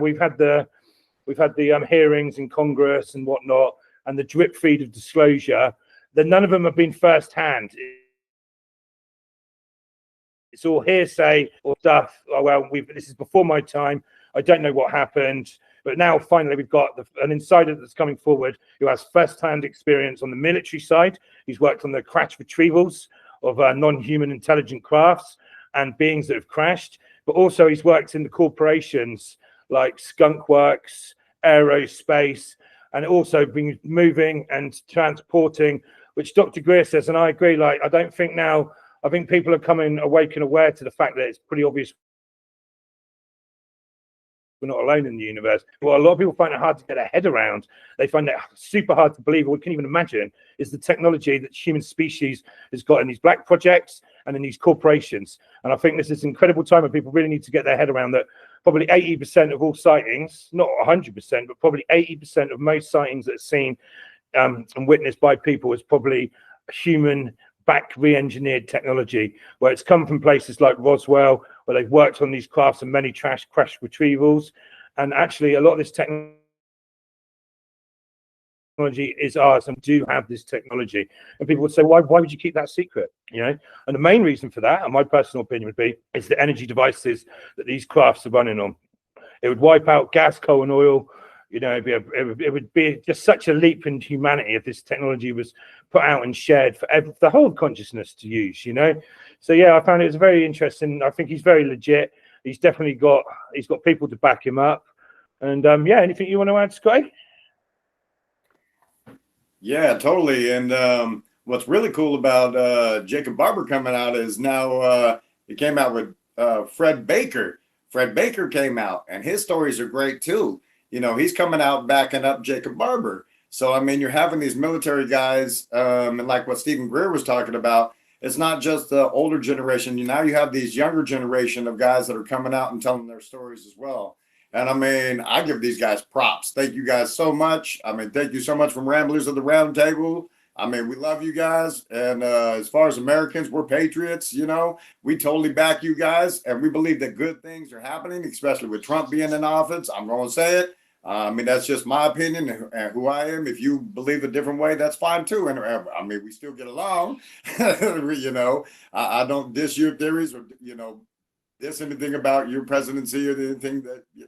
we've had the hearings in Congress and whatnot, and the drip feed of disclosure, that none of them have been first-hand. It's all hearsay or stuff. Oh, well, this is before my time. I don't know what happened. But now, finally, we've got an insider that's coming forward who has first-hand experience on the military side. He's worked on the crash retrievals of non-human intelligent crafts and beings that have crashed. But also, he's worked in the corporations like Skunk Works, aerospace, and also been moving and transporting, which Dr. Greer says, and I agree, like, I think people are coming awake and aware to the fact that it's pretty obvious we're not alone in the universe. Well, a lot of people find it hard to get their head around. They find it super hard to believe, or we can't even imagine, is the technology that human species has got in these black projects and in these corporations. And I think this is an incredible time when people really need to get their head around that. Probably 80% of all sightings, not 100%, but probably 80% of most sightings that are seen and witnessed by people is probably human back re-engineered technology, where it's come from places like Roswell, where they've worked on these crafts and many crash retrievals. And actually, a lot of this technology is ours, and do have this technology. And people would say, why would you keep that secret? You know, and the main reason for that, and my personal opinion would be, is the energy devices that these crafts are running on. It would wipe out gas, coal, and oil. You know, it would be just such a leap in humanity if this technology was put out and shared for the whole consciousness to use, you know. So yeah, I found it was very interesting. I think he's very legit. He's definitely got people to back him up. And yeah, anything you want to add, Scotty? Yeah, totally. And what's really cool about Jacob Barber coming out is now he came out with Fred Baker. Fred Baker came out, and his stories are great too. You know, he's coming out backing up Jacob Barber. So, I mean, you're having these military guys, and like what Stephen Greer was talking about, it's not just the older generation. Now you have these younger generation of guys that are coming out and telling their stories as well. And, I mean, I give these guys props. Thank you guys so much. I mean, thank you so much from Ramblers of the Round Table. I mean, we love you guys. And as far as Americans, we're patriots, you know. We totally back you guys. And we believe that good things are happening, especially with Trump being in office. I'm going to say it. I mean, that's just my opinion and who I am. If you believe a different way, that's fine too. And I mean, we still get along. You know, I don't diss your theories or, you know, diss anything about your presidency or anything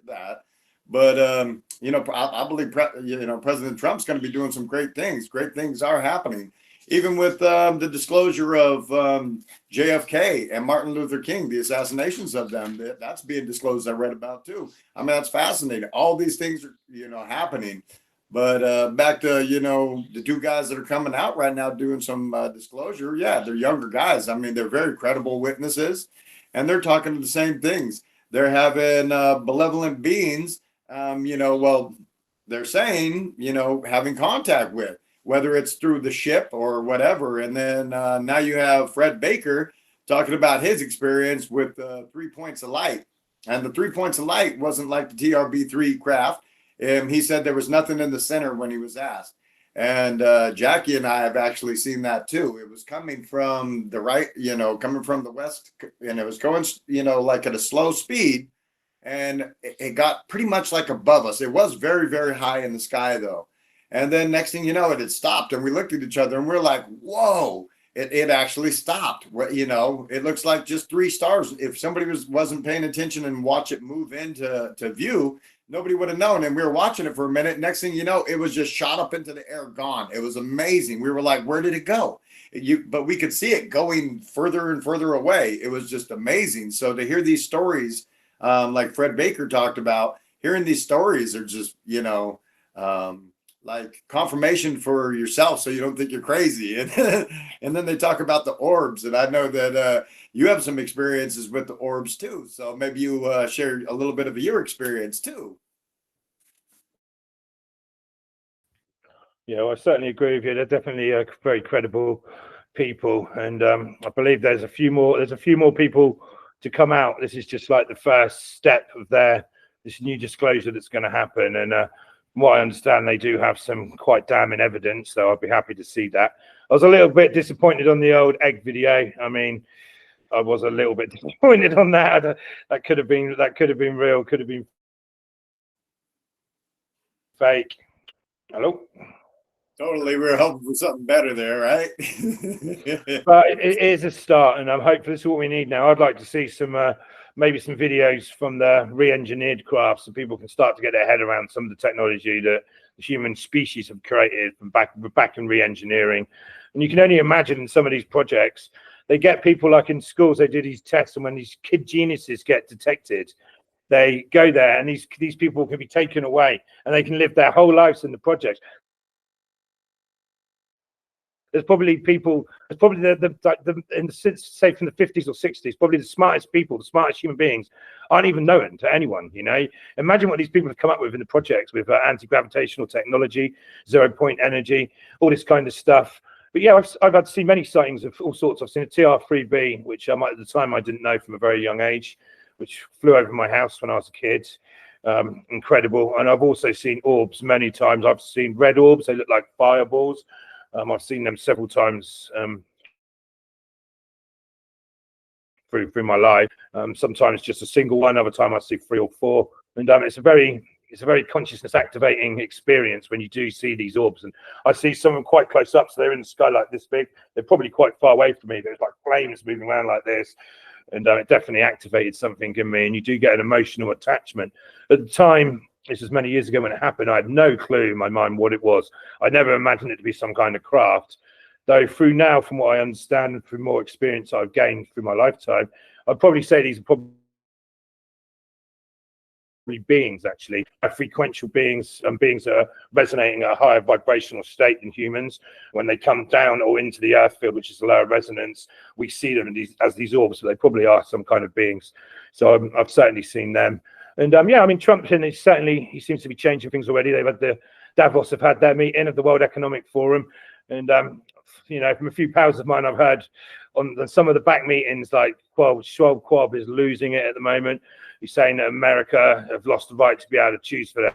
that. But, you know, I believe, you know, President Trump's going to be doing some great things. Great things are happening. Even with the disclosure of JFK and Martin Luther King, the assassinations of them, that's being disclosed. I read about too. I mean, that's fascinating. All these things are, you know, happening. But back to, you know, the two guys that are coming out right now doing some disclosure. Yeah, they're younger guys. I mean, they're very credible witnesses, and they're talking the same things. They're having benevolent beings, you know, well, they're saying, you know, having contact with, whether it's through the ship or whatever. And then now you have Fred Baker talking about his experience with 3 points of light. And the 3 points of light wasn't like the TRB-3 craft. He said there was nothing in the center when he was asked. And Jackie and I have actually seen that too. It was coming from the right, you know, coming from the west, and it was going, you know, like at a slow speed. And it got pretty much like above us. It was very, very high in the sky though. And then next thing you know, it had stopped, and we looked at each other and we're like, whoa, it actually stopped. You know, it looks like just 3 stars. If somebody wasn't paying attention and watch it move into view, nobody would have known. And we were watching it for a minute. Next thing you know, it was just shot up into the air, gone. It was amazing. We were like, where did it go? But we could see it going further and further away. It was just amazing. So to hear these stories, like Fred Baker talked about, hearing these stories are just, you know, like confirmation for yourself, so you don't think you're crazy. And then they talk about the orbs, and I know that you have some experiences with the orbs too, so maybe you share a little bit of your experience too. Yeah, well, I certainly agree with you. They're definitely very credible people, and I believe there's a few more people to come out. This is just like the first step of this new disclosure that's going to happen. And from what I understand, they do have some quite damning evidence, so I'd be happy to see that. I was a little bit disappointed on the old egg video. I mean, I was a little bit disappointed on that. That could have been real, could have been fake. Hello? Totally. We're hoping for something better there, right? But it is a start, and I'm hopeful this is what we need now. I'd like to see some maybe some videos from the re-engineered craft so people can start to get their head around some of the technology that the human species have created from back in re-engineering. And you can only imagine in some of these projects, they get people like in schools, they do these tests, and when these kid geniuses get detected, they go there, and these people can be taken away, and they can live their whole lives in the project. There's probably people, there's probably say from the 50s or 60s, probably the smartest people, the smartest human beings aren't even known to anyone, you know. Imagine what these people have come up with in the projects with anti-gravitational technology, 0-point energy, all this kind of stuff. But yeah, I've had to see many sightings of all sorts. I've seen a TR-3B, which at the time I didn't know from a very young age, which flew over my house when I was a kid. Incredible. And I've also seen orbs many times. I've seen red orbs, they look like fireballs. I've seen them several times through my life. Sometimes just a single one. Other time I see 3 or 4. And it's a very consciousness activating experience when you do see these orbs. And I see some of them quite close up, so they're in the sky like this big. They're probably quite far away from me. There's like flames moving around like this. And it definitely activated something in me. And you do get an emotional attachment. At the time, this was many years ago when it happened, I had no clue in my mind what it was. I never imagined it to be some kind of craft. Though through now, from what I understand, and through more experience I've gained through my lifetime, I'd probably say these are probably beings, actually, frequential beings, and beings that are resonating at a higher vibrational state than humans. When they come down or into the earth field, which is a lower resonance, we see them as these orbs, so they probably are some kind of beings. So I've certainly seen them. And yeah, I mean, Trump, he seems to be changing things already. They've had Davos have had their meeting of the World Economic Forum. And, you know, from a few pals of mine, I've heard on some of the back meetings, like Schwab Quab is losing it at the moment. He's saying that America have lost the right to be able to choose for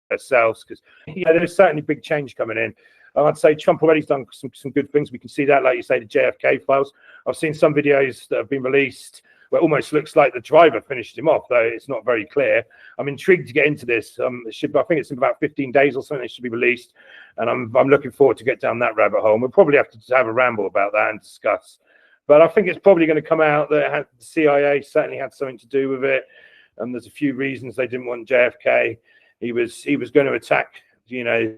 themselves, because there's certainly big change coming in. I'd say Trump already's done some good things. We can see that, like you say, the JFK files. I've seen some videos that have been released where it almost looks like the driver finished him off, though it's not very clear. I'm intrigued to get into this. I think it's in about 15 days or something it should be released, and I'm looking forward to get down that rabbit hole. And we'll probably have to have a ramble about that and discuss. But I think it's probably going to come out that the CIA certainly had something to do with it, and there's a few reasons they didn't want JFK. He was going to attack, you know,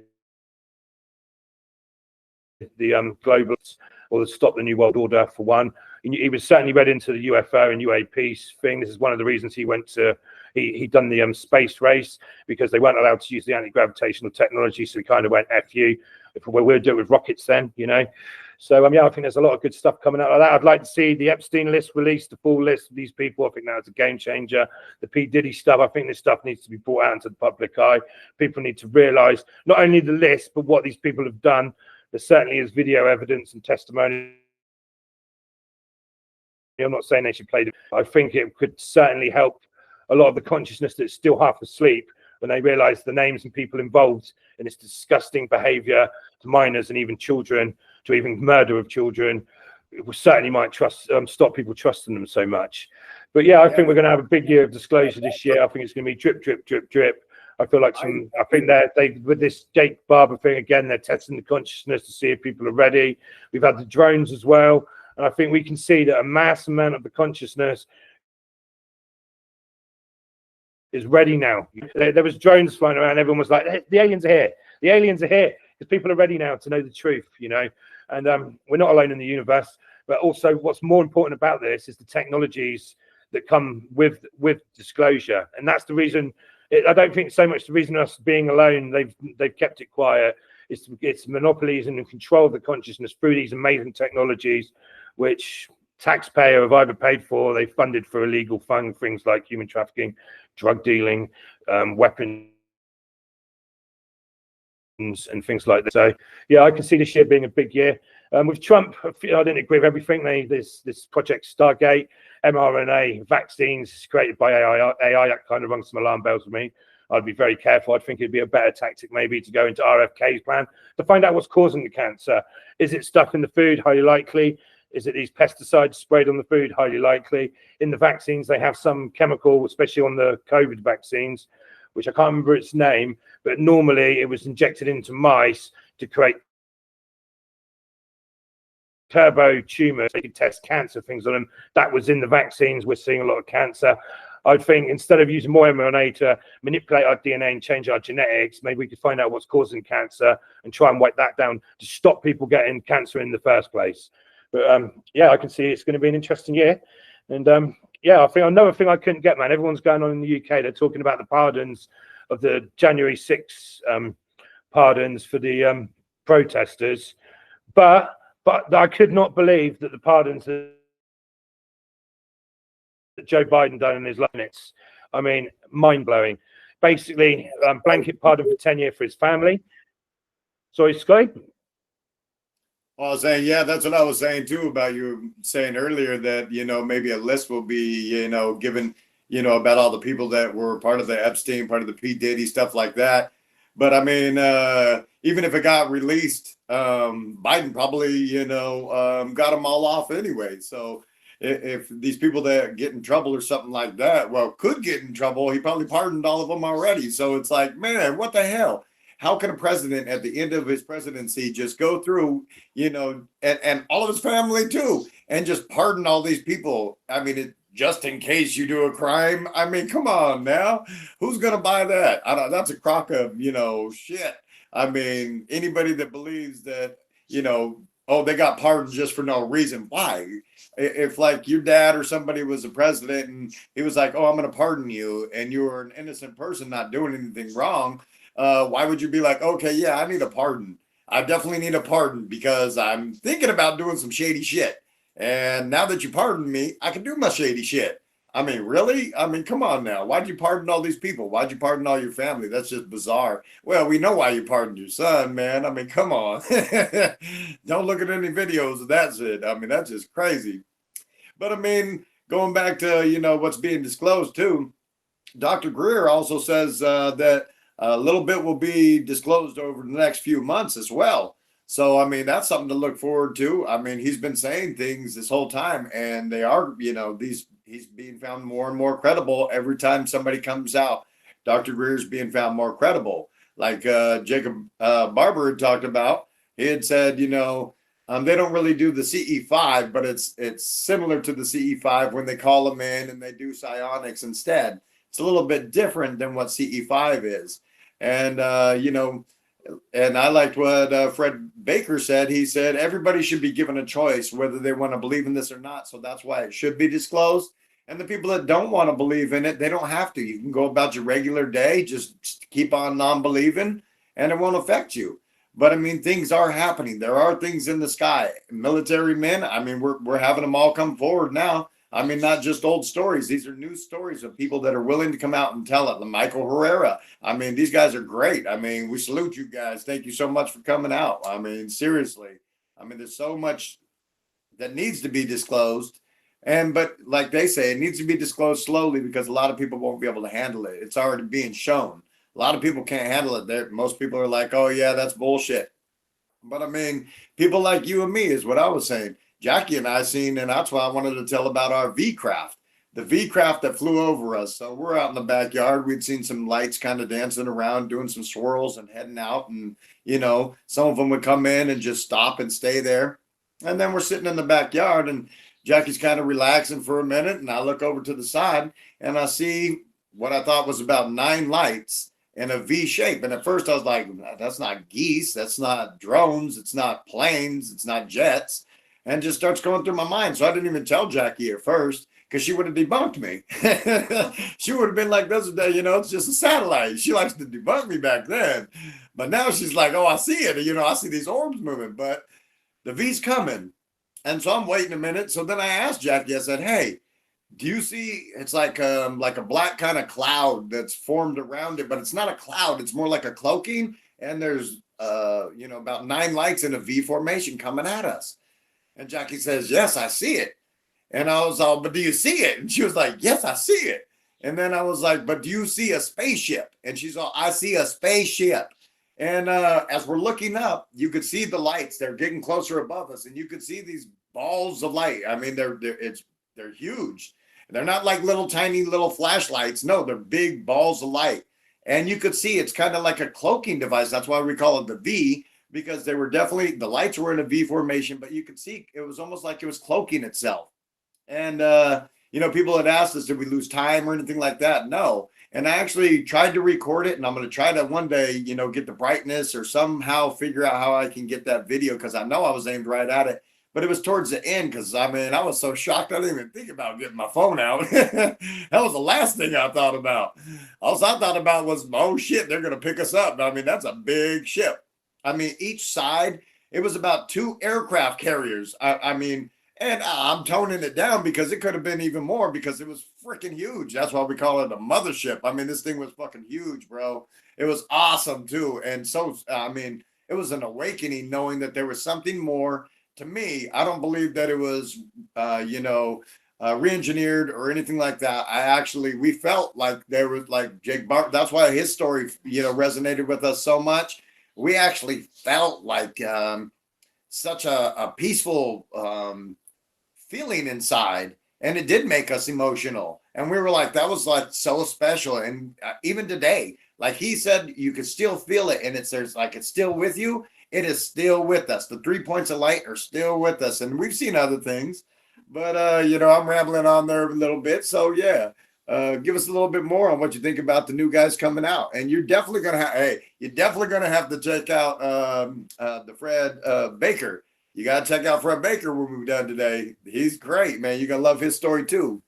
the globalists, or to stop the New World Order, for one. He was certainly read into the UFO and UAP thing. This is one of the reasons he went to, he'd done the space race, because they weren't allowed to use the anti-gravitational technology. So he kind of went, F you, we'll do it with rockets then, you know. So yeah, I think there's a lot of good stuff coming out of that. I'd like to see the Epstein list released, the full list of these people. I think that's a game changer. The P. Diddy stuff, I think this stuff needs to be brought out into the public eye. People need to realize not only the list, but what these people have done. There certainly is video evidence and testimony. I'm not saying they should play it. I think it could certainly help a lot of the consciousness that's still half asleep when they realize the names and people involved in this disgusting behavior to minors and even children, to even murder of children. It certainly might stop people trusting them so much. But yeah, I think we're going to have a big year of disclosure this year. I think it's going to be drip, drip, drip, drip. I feel like I think they with this Jake Barber thing again, they're testing the consciousness to see if people are ready. We've had the drones as well. And I think we can see that a mass amount of the consciousness is ready now. There was drones flying around. Everyone was like, hey, the aliens are here. The aliens are here. Because people are ready now to know the truth, you know. And we're not alone in the universe. But also what's more important about this is the technologies that come with disclosure. And that's the reason, I don't think so much the reason us being alone, they've kept it quiet. It's monopolies and control of the consciousness through these amazing technologies, which taxpayer have either paid for, they funded for illegal fund, things like human trafficking, drug dealing, weapons, and things like that. So yeah, I can see this year being a big year. With Trump, I didn't agree with everything. This Project Stargate, mRNA vaccines created by AI, that kind of rung some alarm bells for me. I'd be very careful. I think it'd be a better tactic maybe to go into RFK's plan to find out what's causing the cancer. Is it stuff in the food? Highly likely. Is it these pesticides sprayed on the food? Highly likely. In the vaccines, they have some chemical, especially on the COVID vaccines, which I can't remember its name, but normally it was injected into mice to create turbo tumors. They could test cancer things on them. That was in the vaccines. We're seeing a lot of cancer. I think instead of using more mRNA to manipulate our DNA and change our genetics, maybe we could find out what's causing cancer and try and wipe that down to stop people getting cancer in the first place. But yeah, I can see it's going to be an interesting year. And yeah, I think another thing I couldn't get, man, everyone's going on in the UK. They're talking about the pardons of the January 6th pardons for the protesters. But I could not believe that the pardons that Joe Biden done in his minutes. I mean, mind-blowing. Basically, blanket pardon for 10 years for his family. Sorry, Sky? I was saying, yeah, that's what I was saying too about you saying earlier that, you know, maybe a list will be, you know, given, you know, about all the people that were part of the Epstein, part of the P. Diddy, stuff like that. But I mean, even if it got released, Biden probably, you know, got them all off anyway. So if these people that get in trouble or something like that, well, could get in trouble, he probably pardoned all of them already. So it's like, man, what the hell? How can a president at the end of his presidency just go through, you know, and all of his family too, and just pardon all these people? I mean, just in case you do a crime. I mean, come on now. Who's going to buy that? I don't, that's a crock of, you know, shit. I mean, anybody that believes that, you know, oh, they got pardoned just for no reason. Why? If like your dad or somebody was a president and he was like, oh, I'm going to pardon you, and you were an innocent person not doing anything wrong, why would you be like, okay, yeah, I need a pardon. I definitely need a pardon because I'm thinking about doing some shady shit. And now that you pardoned me, I can do my shady shit. I mean, really? I mean, come on now. Why'd you pardon all these people? Why'd you pardon all your family? That's just bizarre. Well, we know why you pardoned your son, man. I mean, come on. Don't look at any videos of that shit. I mean, that's just crazy. But I mean, going back to, you know, what's being disclosed too, Dr. Greer also says that a little bit will be disclosed over the next few months as well. So, I mean, that's something to look forward to. I mean, he's been saying things this whole time, and they are, you know, he's being found more and more credible every time somebody comes out. Dr. Greer's being found more credible. Like Jacob Barber had talked about, he had said, you know, they don't really do the CE5, but it's similar to the CE5 when they call them in and they do psionics instead. It's a little bit different than what CE5 is. And, you know, and I liked what Fred Baker said. He said everybody should be given a choice whether they want to believe in this or not. So that's why it should be disclosed. And the people that don't want to believe in it, they don't have to. You can go about your regular day, just keep on non-believing, and it won't affect you. But I mean, things are happening. There are things in the sky. Military men, I mean, we're having them all come forward now. I mean, not just old stories. These are new stories of people that are willing to come out and tell it. The Michael Herrera. I mean, these guys are great. I mean, we salute you guys. Thank you so much for coming out. I mean, seriously. I mean, there's so much that needs to be disclosed. But like they say, it needs to be disclosed slowly because a lot of people won't be able to handle it. It's already being shown. A lot of people can't handle it. Most people are like, oh, yeah, that's bullshit. But I mean, people like you and me is what I was saying. Jackie and I seen, and that's why I wanted to tell about our V-craft, the V-craft that flew over us. So we're out in the backyard. We'd seen some lights kind of dancing around, doing some swirls and heading out. And, you know, some of them would come in and just stop and stay there. And then we're sitting in the backyard and Jackie's kind of relaxing for a minute. And I look over to the side and I see what I thought was about 9 lights in a V shape. And at first I was like, that's not geese. That's not drones. It's not planes. It's not jets. And just starts going through my mind. So I didn't even tell Jackie at first because she would have debunked me. She would have been like, this is, you know, it's just a satellite. She likes to debunk me back then. But now she's like, oh, I see it. You know, I see these orbs moving, but the V's coming. And so I'm waiting a minute. So then I asked Jackie, I said, hey, do you see, it's like a black kind of cloud that's formed around it, but it's not a cloud. It's more like a cloaking. And there's, you know, about 9 lights in a V formation coming at us. And Jackie says, yes, I see it. And I was all, but do you see it? And she was like, yes, I see it. And then I was like, but do you see a spaceship? And she's all, I see a spaceship. And as we're looking up, you could see the lights. They're getting closer above us. And you could see these balls of light. I mean, they're huge. They're not like little tiny little flashlights. No, they're big balls of light. And you could see it's kind of like a cloaking device. That's why we call it the V, because they were definitely, the lights were in a V formation, but you could see it was almost like it was cloaking itself. And, people had asked us, did we lose time or anything like that? No. And I actually tried to record it, and I'm going to try to one day, get the brightness or somehow figure out how I can get that video, because I know I was aimed right at it. But it was towards the end, because I was so shocked I didn't even think about getting my phone out. That was the last thing I thought about. All I thought about was, oh shit, they're going to pick us up. That's a big ship. Each side, it was about 2 aircraft carriers. And I'm toning it down because it could have been even more, because it was freaking huge. That's why we call it a mothership. This thing was fucking huge, bro. It was awesome too. And so, it was an awakening knowing that there was something more. To me, I don't believe that it was, re-engineered or anything like that. We felt like there was, like Jake Barber. That's why his story, resonated with us so much. We actually felt like such a peaceful feeling inside, and it did make us emotional. And we were like, that was like so special. And even today, like he said, you could still feel it, and it's still with you. It is still with us. The 3 points of light are still with us. And we've seen other things, but, I'm rambling on there a little bit. So, yeah, give us a little bit more on what you think about the new guys coming out. And you're definitely going to have to check out the Fred Baker. You got to check out Fred Baker when we've done today. He's great, man. You're going to love his story, too.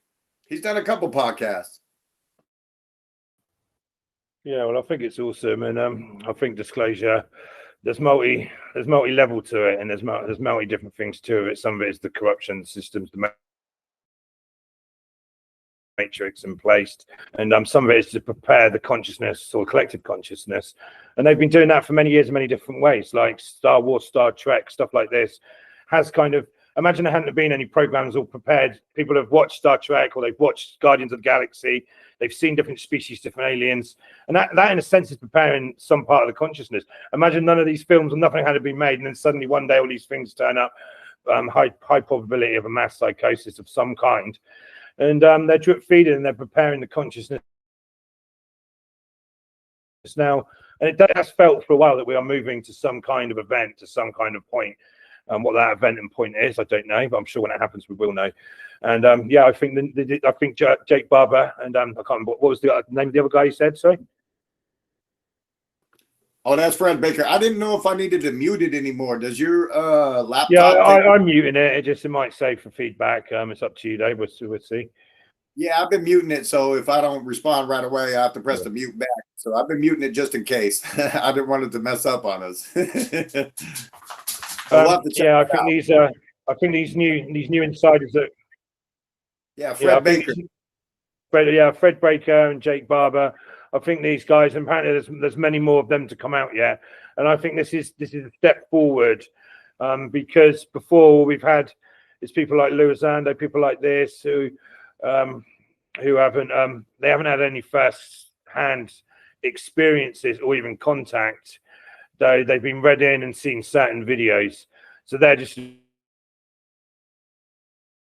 He's done a couple podcasts. Yeah, well, I think it's awesome. And I think disclosure, there's multi level to it, and there's multi different things to it. Some of it is the corruption systems, the matrix in place, and some of it is to prepare the consciousness or collective consciousness. And they've been doing that for many years in many different ways, like Star Wars, Star Trek, stuff like this has kind of, imagine there hadn't been any programs all prepared. People have watched Star Trek, or they've watched Guardians of the Galaxy. They've seen different species, different aliens. And that in a sense is preparing some part of the consciousness. Imagine none of these films and nothing had been made. And then suddenly one day all these things turn up, high probability of a mass psychosis of some kind. And they're drip feeding, and they're preparing the consciousness now. And it has felt for a while that we are moving to some kind of event, to some kind of point. What that event and point is, I don't know, but I'm sure when it happens, we will know. And I think Jake Barber and I can't remember what was the name of the other guy you said. Sorry. Oh, that's Fred Baker. I didn't know if I needed to mute it anymore. Does your laptop? Yeah, I'm muting it. It might say for feedback. It's up to you, Dave. We'll see. Yeah, I've been muting it, so if I don't respond right away, I have to press the mute back. So I've been muting it just in case. I didn't want it to mess up on us. I think these new insiders that. Yeah, Fred Baker. Fred Baker and Jake Barber. I think these guys, and apparently there's many more of them to come out yet. And I think this is a step forward, because before we've had is people like Louis Zando, people like this who haven't had any first-hand experiences or even contact, though they've been read in and seen certain videos. So they're just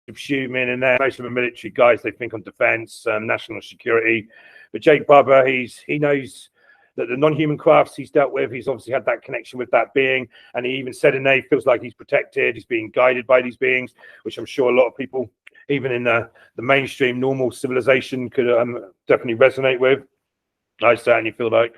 assuming, and they're most of them military guys. They think on defense, national security. But Jake Barber, he knows that the non-human crafts he's dealt with, he's obviously had that connection with that being, and he even said in there he feels like he's protected, he's being guided by these beings, which I'm sure a lot of people, even in the mainstream normal civilization, could definitely resonate with. I certainly feel like,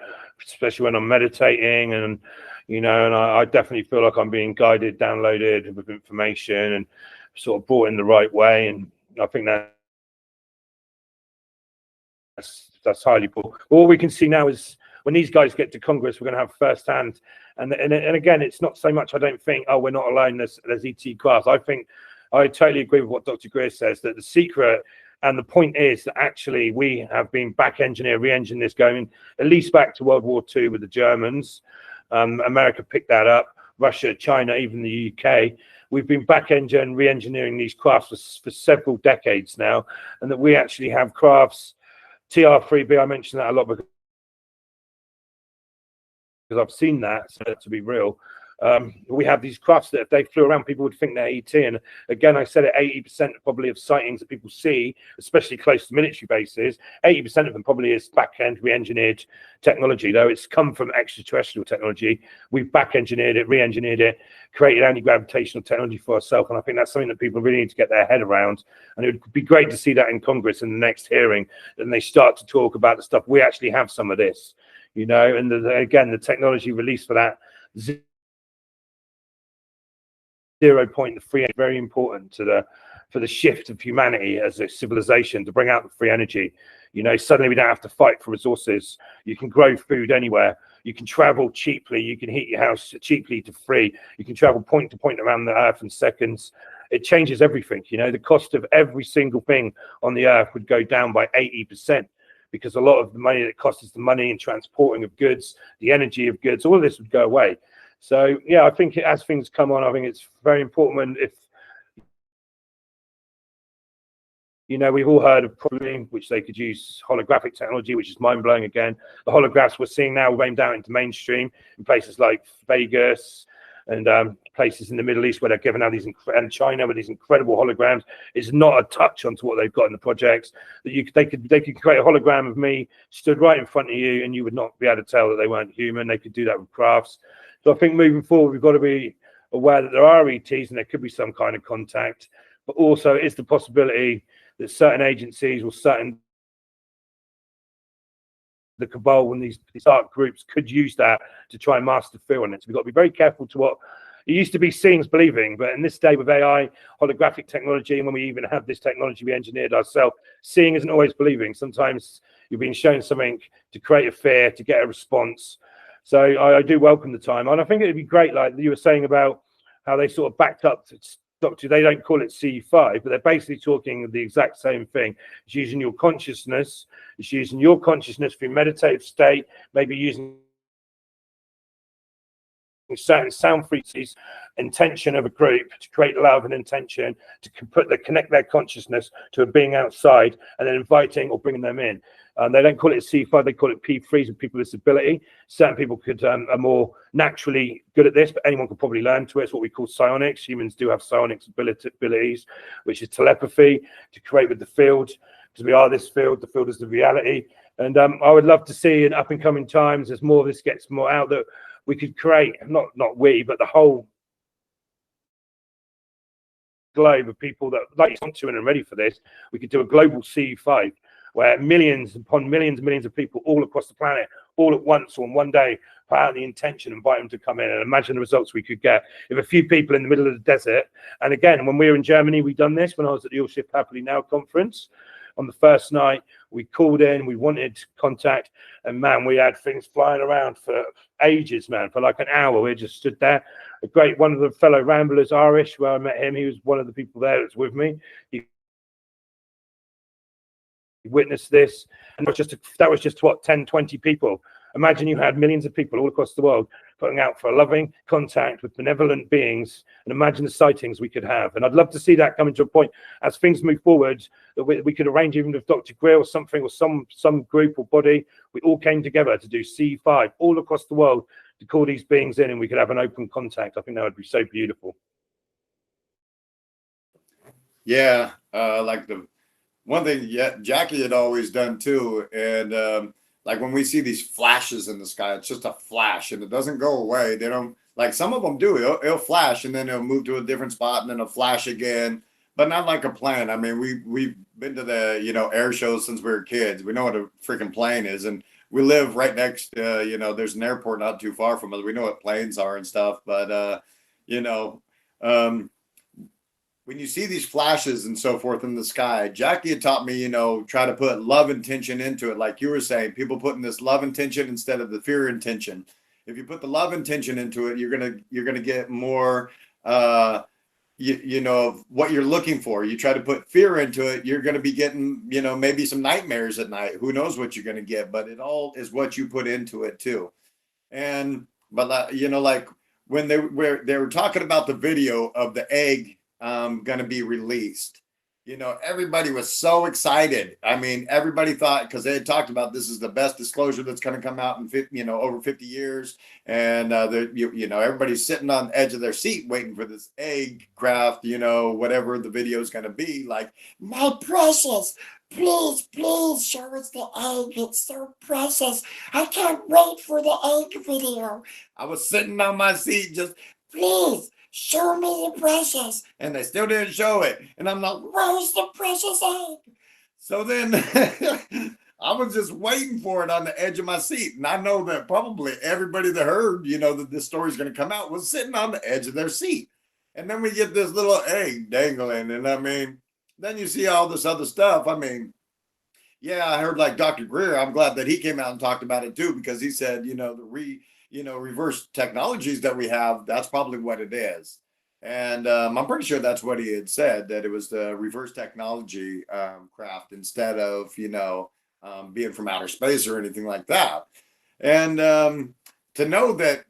especially when I'm meditating, and and I definitely feel like I'm being guided, downloaded with information, and sort of brought in the right way. And I think that's highly cool. All we can see now is when these guys get to Congress, we're going to have firsthand. And again, it's not so much, I don't think, oh, we're not alone, there's ET crafts. I think I totally agree with what Dr. Greer says, that the secret and the point is that actually we have been re-engineering this going at least back to World War II with the Germans. America picked that up, Russia, China, even the UK. We've been re-engineering these crafts for several decades now, and that we actually have crafts, TR3B, I mentioned that a lot because I've seen that, so to be real. We have these crafts that if they flew around, people would think they're ET. And again, I said it, 80% probably of sightings that people see, especially close to military bases, 80% of them probably is back-end re-engineered technology, though it's come from extraterrestrial technology. We've back-engineered it, re-engineered it, created anti-gravitational technology for ourselves. And I think that's something that people really need to get their head around. And it would be great to see that in Congress in the next hearing, and they start to talk about the stuff. We actually have some of this, you know, and again, the technology released for that 0 point, the free, very important to for the shift of humanity as a civilization, to bring out the free energy. You know, suddenly we don't have to fight for resources. You can grow food anywhere. You can travel cheaply. You can heat your house cheaply to free. You can travel point to point around the earth in seconds. It changes everything. You know, the cost of every single thing on the earth would go down by 80%, because a lot of the money that costs is the money in transporting of goods, the energy of goods, all of this would go away. So yeah, I think as things come on, I think it's very important. If you know, we've all heard of probably, which they could use holographic technology, which is mind-blowing. Again, the holographs we're seeing now aimed out into mainstream in places like Vegas and places in the Middle East where they're giving out these, and China with these incredible holograms. Is not a touch onto what they've got in the projects. That they could create a hologram of me stood right in front of you, and you would not be able to tell that they weren't human. They could do that with crafts. So I think moving forward, we've got to be aware that there are ETs and there could be some kind of contact, but also it's the possibility that certain agencies or the cabal and these dark groups could use that to try and master fear on it. So we've got to be very careful to what it used to be seeing is believing, but in this day with AI, holographic technology, and when we even have this technology we engineered ourselves, seeing isn't always believing. Sometimes you're being shown something to create a fear, to get a response. So I do welcome the time, and I think it'd be great, like you were saying about how they sort of backed up to Doctor. They don't call it C5, but they're basically talking the exact same thing. It's using your consciousness. It's using your consciousness for your meditative state, maybe using certain sound frequencies, intention of a group to create love and intention, to connect their consciousness to a being outside, and then inviting or bringing them in. They don't call it C5, they call it P3s with people with disability. Certain people are more naturally good at this, but anyone could probably learn to it. It's what we call psionics. Humans do have psionics abilities, which is telepathy, to create with the field, because we are this field. The field is the reality. And I would love to see in up and coming times, as more of this gets more out, that we could create, not we, but the whole globe of people that like want to and are ready for this. We could do a global C5 where millions upon millions and millions of people all across the planet, all at once or in one day, put out the intention, invite them to come in, and imagine the results we could get if a few people in the middle of the desert. And again, when we were in Germany, we done this when I was at the All Shift Happily Now conference. On the first night, we called in, we wanted contact, and man, we had things flying around for ages, man, for like an hour. We just stood there. One of the fellow Ramblers, Irish, where I met him, he was one of the people there that's with me. He witnessed this, and that was just what, 10, 20 people. Imagine you had millions of people all across the world putting out for a loving contact with benevolent beings, and imagine the sightings we could have. And I'd love to see that coming to a point as things move forward, that we could arrange, even with Dr. Grill or something, or some group or body, we all came together to do C5 all across the world, to call these beings in, and we could have an open contact. I think that would be so beautiful. Yeah, like the one thing Jackie had always done too, and like when we see these flashes in the sky, it's just a flash and it doesn't go away. They don't, like, some of them do. It'll flash and then it'll move to a different spot and then it'll flash again, but not like a plane. I mean, we've been to the, you know, air shows since we were kids. We know what a freaking plane is, and we live right next you know, there's an airport not too far from us. We know what planes are and stuff, but you know, when you see these flashes and so forth in the sky, Jackie had taught me, you know, try to put love intention into it. Like you were saying, people putting this love intention instead of the fear intention. If you put the love intention into it, you're gonna get more, you know, what you're looking for. You try to put fear into it, you're gonna be getting, you know, maybe some nightmares at night. Who knows what you're gonna get? But it all is what you put into it too. But you know, like when they were talking about the video of the egg going to be released, you know, everybody was so excited. I mean, everybody thought, because they had talked about this is the best disclosure that's going to come out in 50, you know, over 50 years. And you know, everybody's sitting on the edge of their seat waiting for this egg craft, you know, whatever the video is going to be. Like, my precious, please show us the egg. It's so precious. I can't wait for the egg video. I was sitting on my seat just, please show me the precious. And they still didn't show it. And I'm like, where's the precious egg? So then I was just waiting for it on the edge of my seat. And I know that probably everybody that heard, you know, that this story's going to come out was sitting on the edge of their seat. And then we get this little egg dangling. And I mean, then you see all this other stuff. I mean, yeah, I heard like Dr. Greer. I'm glad that he came out and talked about it too, because he said, you know, reverse technologies that we have, that's probably what it is. And I'm pretty sure that's what he had said, that it was the reverse technology craft instead of, you know, being from outer space or anything like that. And to know that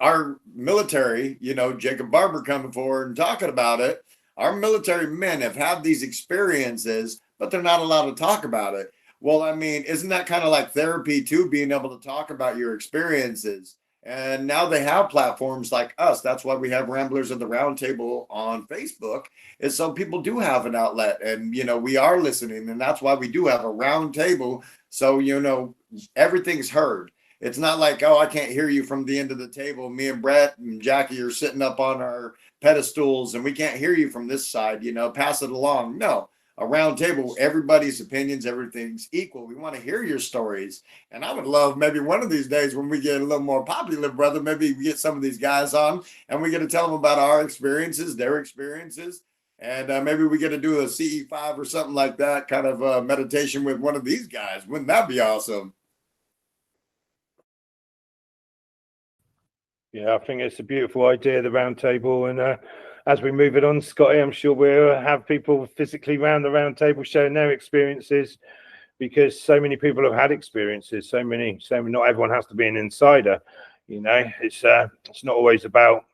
our military, you know, Jacob Barber coming forward and talking about it, our military men have had these experiences, but they're not allowed to talk about it. Well, I mean, isn't that kind of like therapy too, being able to talk about your experiences? And now they have platforms like us. That's why we have Ramblers of the Roundtable on Facebook, is so people do have an outlet, and, you know, we are listening. And that's why we do have a round table. So, you know, everything's heard. It's not like, oh, I can't hear you from the end of the table. Me and Brett and Jackie are sitting up on our pedestals and we can't hear you from this side, you know, pass it along. No, a round table, everybody's opinions, everything's equal. We want to hear your stories. And I would love maybe one of these days when we get a little more popular, brother, maybe we get some of these guys on and we get to tell them about our experiences, their experiences. And maybe we get to do a CE5 or something like that, kind of meditation with one of these guys. Wouldn't that be awesome? Yeah, I think it's a beautiful idea, the round table. And as we move it on, Scotty, I'm sure we'll have people physically round the round table sharing their experiences, because so many people have had experiences. So many. Not everyone has to be an insider. You know, it's not always about,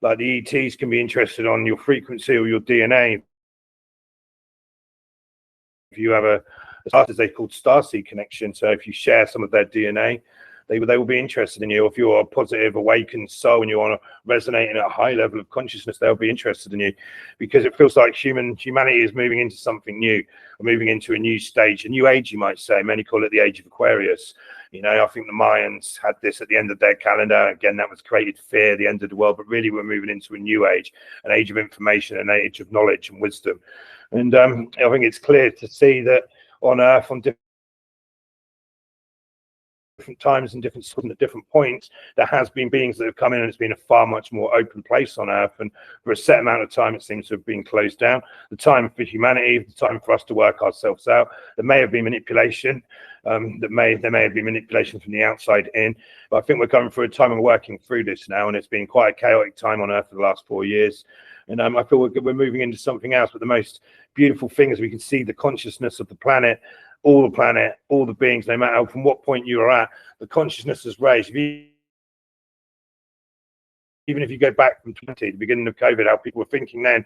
like, the ETs can be interested on your frequency or your DNA. If you have a, as they called starseed connection, so if you share some of their DNA, they will be interested in you. If you're a positive, awakened soul and you want to resonate at a high level of consciousness, they'll be interested in you, because it feels like humanity is moving into something new, or moving into a new stage, a new age, you might say. Many call it the age of Aquarius. You know, I think the Mayans had this at the end of their calendar. Again, that was created fear, the end of the world, but really we're moving into a new age, an age of information, an age of knowledge and wisdom. And I think it's clear to see that on Earth, on different times and at different points, there has been beings that have come in, and it's been a far much more open place on Earth. And for a set amount of time, it seems to have been closed down. The time for humanity, the time for us to work ourselves out. There may have been manipulation. There may have been manipulation from the outside in. But I think we're going through a time of working through this now, and it's been quite a chaotic time on Earth for the last 4 years. And I feel we're moving into something else. But the most beautiful thing is we can see the consciousness of the planet, all the beings, no matter from what point you are at, the consciousness is raised. Even if you go back from the beginning of COVID, how people were thinking then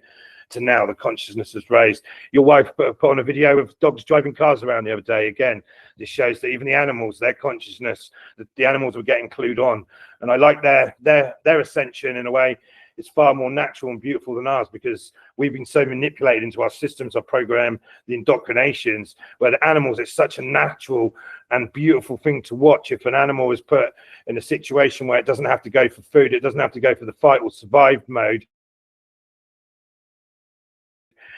to now, the consciousness is raised. Your wife put on a video of dogs driving cars around the other day. Again, this shows that even the animals, their consciousness, the animals were getting clued on. And I like their ascension in a way. It's far more natural and beautiful than ours, because we've been so manipulated into our systems, our program, the indoctrinations, where the animals, it's such a natural and beautiful thing to watch. If an animal is put in a situation where it doesn't have to go for food, it doesn't have to go for the fight or survive mode,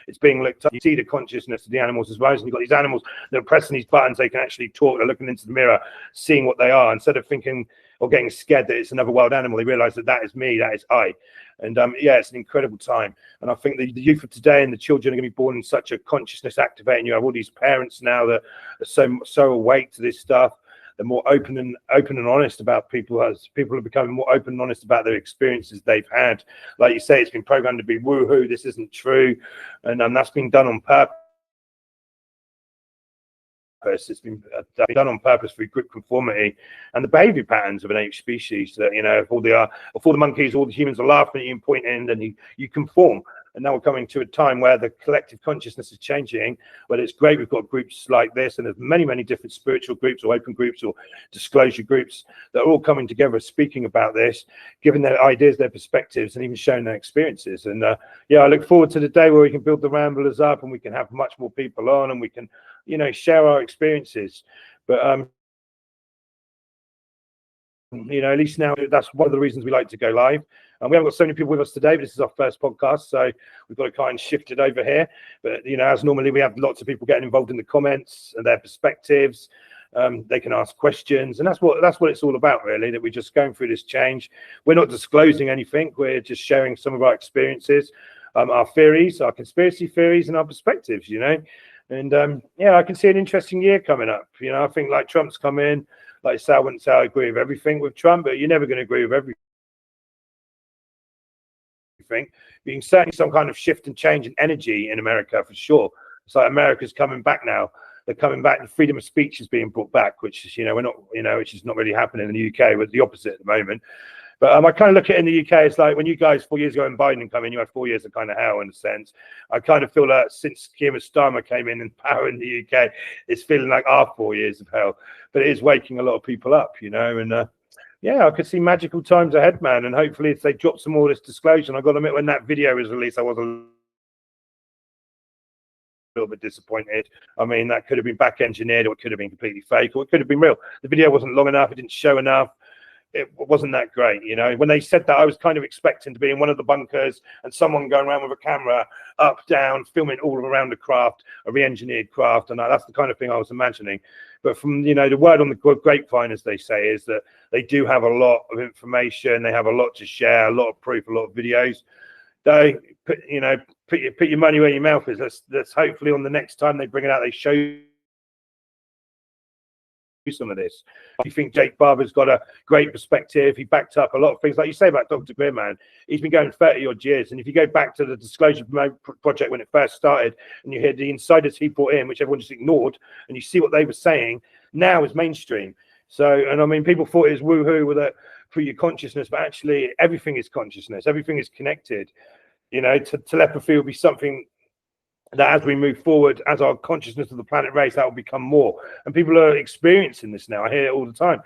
it's being looked up. You see the consciousness of the animals as well. And you've got these animals that are pressing these buttons. They can actually talk. They're looking into the mirror, seeing what they are. Instead of thinking or getting scared that it's another wild animal, they realize that is me, that is I. And yeah, it's an incredible time. And I think the youth of today and the children are going to be born in such a consciousness activating. You have all these parents now that are so awake to this stuff. They're more open and honest about people, as people are becoming more open and honest about their experiences they've had. Like you say, it's been programmed to be woohoo, this isn't true. And that's been done on purpose. It's been done on purpose through group conformity and the behavior patterns of an ape species. That, you know, if all the monkeys, all the humans are laughing at you and pointing, then you conform. And now we're coming to a time where the collective consciousness is changing, where it's great. We've got groups like this, and there's many, many different spiritual groups or open groups or disclosure groups that are all coming together, speaking about this, giving their ideas, their perspectives, and even sharing their experiences. And yeah, I look forward to the day where we can build the Ramblers up and we can have much more people on and we can, you know, share our experiences. But you know, at least now that's one of the reasons we like to go live. And we haven't got so many people with us today, but this is our first podcast, so we've got to kind of shift it over here. But you know, as normally we have lots of people getting involved in the comments and their perspectives. They can ask questions, and that's what it's all about, really. That we're just going through this change. We're not disclosing anything. We're just sharing some of our experiences, our theories, our conspiracy theories, and our perspectives. You know, and yeah, I can see an interesting year coming up. You know, I think like Trump's come in. Like I say, I wouldn't say I agree with everything with Trump, but you're never going to agree with everything. You can certainly some kind of shift and change in energy in America for sure. It's like America's coming back now. They're coming back, and freedom of speech is being brought back, which is, you know, we're not, you know, which is not really happening in the UK. We're the opposite at the moment. But I kind of look at it in the UK, it's like when you guys 4 years ago and Biden come in, you had 4 years of kind of hell in a sense. I kind of feel that since Keir Starmer came in power in the UK, it's feeling like our 4 years of hell. But it is waking a lot of people up, you know, and yeah, I could see magical times ahead, man. And hopefully if they drop some more of this disclosure, and I got to admit, when that video was released, I was a little bit disappointed. I mean, that could have been back engineered, or it could have been completely fake, or it could have been real. The video wasn't long enough, it didn't show enough. It wasn't that great, you know. When they said that, I was kind of expecting to be in one of the bunkers and someone going around with a camera up, down, filming all around the craft, a re-engineered craft, and that's the kind of thing I was imagining. But from, you know, the word on the grapevine, as they say, is that they do have a lot of information, they have a lot to share, a lot of proof, a lot of videos. They put, you know, put your money where your mouth is. Let's hopefully on the next time they bring it out, they show you some of this. I think Jake Barber's got a great perspective. He backed up a lot of things, like you say about Dr. Greer, man. He's been going 30 odd years, and if you go back to the Disclosure Project when it first started, and you hear the insiders he brought in, which everyone just ignored, and you see what they were saying, now is mainstream. So, and I mean, people thought it was woohoo with it through your consciousness, but actually everything is consciousness, everything is connected. You know, telepathy will be something that as we move forward, as our consciousness of the planet race, that will become more. And people are experiencing this now. I hear it all the time.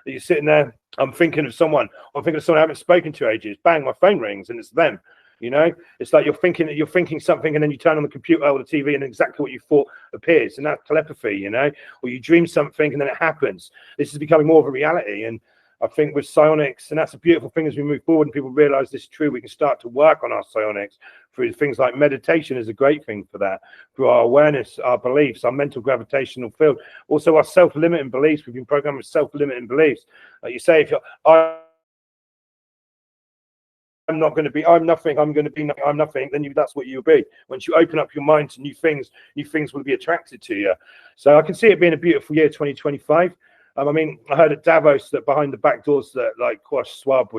You're sitting there, I'm thinking of someone I haven't spoken to ages. Bang, my phone rings and it's them. You know, it's like you're thinking something, and then you turn on the computer or the TV, and exactly what you thought appears, and that's telepathy. You know, or you dream something and then it happens. This is becoming more of a reality, and I think with psionics, and that's a beautiful thing as we move forward and people realize this is true, we can start to work on our psionics through things like meditation is a great thing for that, through our awareness, our beliefs, our mental gravitational field, also our self-limiting beliefs. We've been programmed with self-limiting beliefs. Like you say, if you're, I'm not going to be, I'm nothing, I'm going to be, I'm nothing, then that's what you'll be. Once you open up your mind to new things will be attracted to you. So I can see it being a beautiful year, 2025. I mean, I heard at Davos that behind the back doors that like Klaus Schwab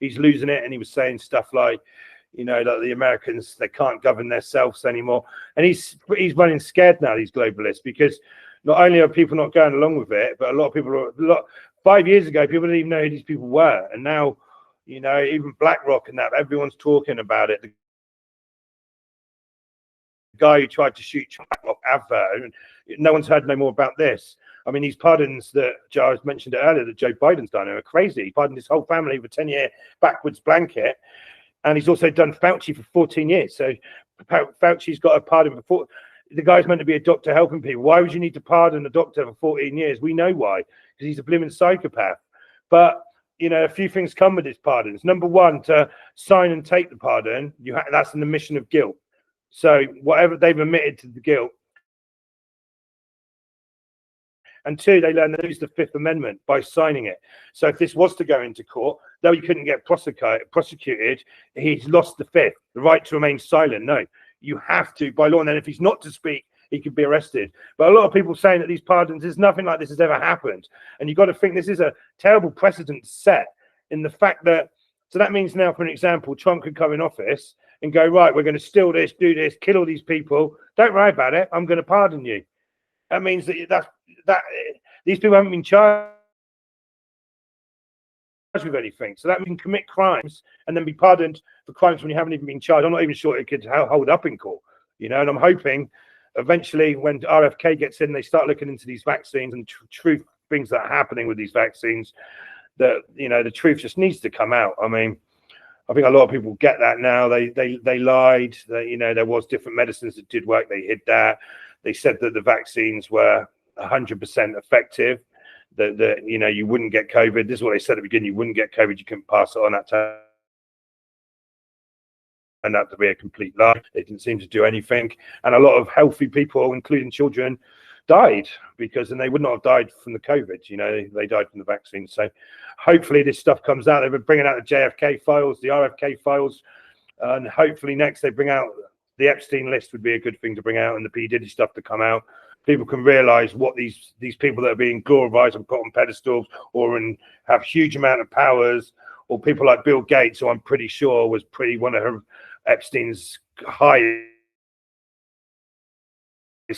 he's losing it, and he was saying stuff like, you know, that the Americans, they can't govern themselves anymore. And he's running scared now, these globalists, because not only are people not going along with it, but a lot of people 5 years ago, people didn't even know who these people were. And now, you know, even BlackRock and that, everyone's talking about it. The guy who tried to shoot BlackRock advert, and no one's heard no more about this. I mean, these pardons that Giles mentioned earlier that Joe Biden's done are crazy. He pardoned his whole family with a 10-year backwards blanket. And he's also done Fauci for 14 years. So Fauci's got a pardon before. The guy's meant to be a doctor helping people. Why would you need to pardon a doctor for 14 years? We know why, because he's a blimmin' psychopath. But, you know, a few things come with his pardons. Number one, to sign and take the pardon, that's an admission of guilt. So whatever they've admitted to the guilt. And two, they learn to use the Fifth Amendment by signing it. So if this was to go into court, though he couldn't get prosecuted, he's lost the fifth, the right to remain silent. No, you have to, by law. And then if he's not to speak, he could be arrested. But a lot of people saying that these pardons, there's nothing like this has ever happened. And you've got to think this is a terrible precedent set in the fact that, so that means now, for an example, Trump could come in office and go, right, we're going to steal this, do this, kill all these people. Don't worry about it. I'm going to pardon you. That means that these people haven't been charged with anything. So that we can commit crimes and then be pardoned for crimes when you haven't even been charged. I'm not even sure it could hold up in court, you know. And I'm hoping eventually when RFK gets in, they start looking into these vaccines and truth things that are happening with these vaccines, that, you know, the truth just needs to come out. I mean, I think a lot of people get that now. They lied. That, you know, there was different medicines that did work. They hid that. They said that the vaccines were 100% effective. That you know, you wouldn't get COVID. This is what they said at the beginning: you wouldn't get COVID. You couldn't pass it on. That turned out to be a complete lie. They didn't seem to do anything, and a lot of healthy people, including children, died because, and they would not have died from the COVID. You know, they died from the vaccine. So, hopefully, this stuff comes out. They've been bringing out the JFK files, the RFK files, and hopefully next they bring out the Epstein list. Would be a good thing to bring out, and the P Diddy stuff to come out. People can realize what these people that are being glorified and put on pedestals or have huge amount of powers, or people like Bill Gates, who I'm pretty sure was one of Epstein's highest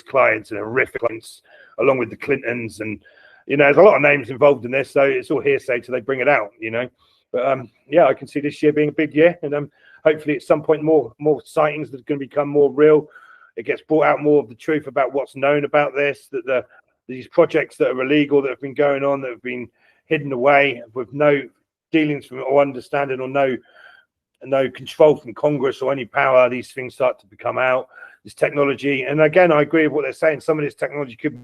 clients and horrific clients, along with the Clintons. And, you know, there's a lot of names involved in this, so it's all hearsay till they bring it out, you know. But yeah, I can see this year being a big year, and hopefully at some point more sightings that are going to become more real. It gets brought out more of the truth about what's known about this, that these projects that are illegal, that have been going on, that have been hidden away with no dealings from or understanding or no control from Congress or any power, these things start to become out, this technology. And again, I agree with what they're saying. Some of this technology could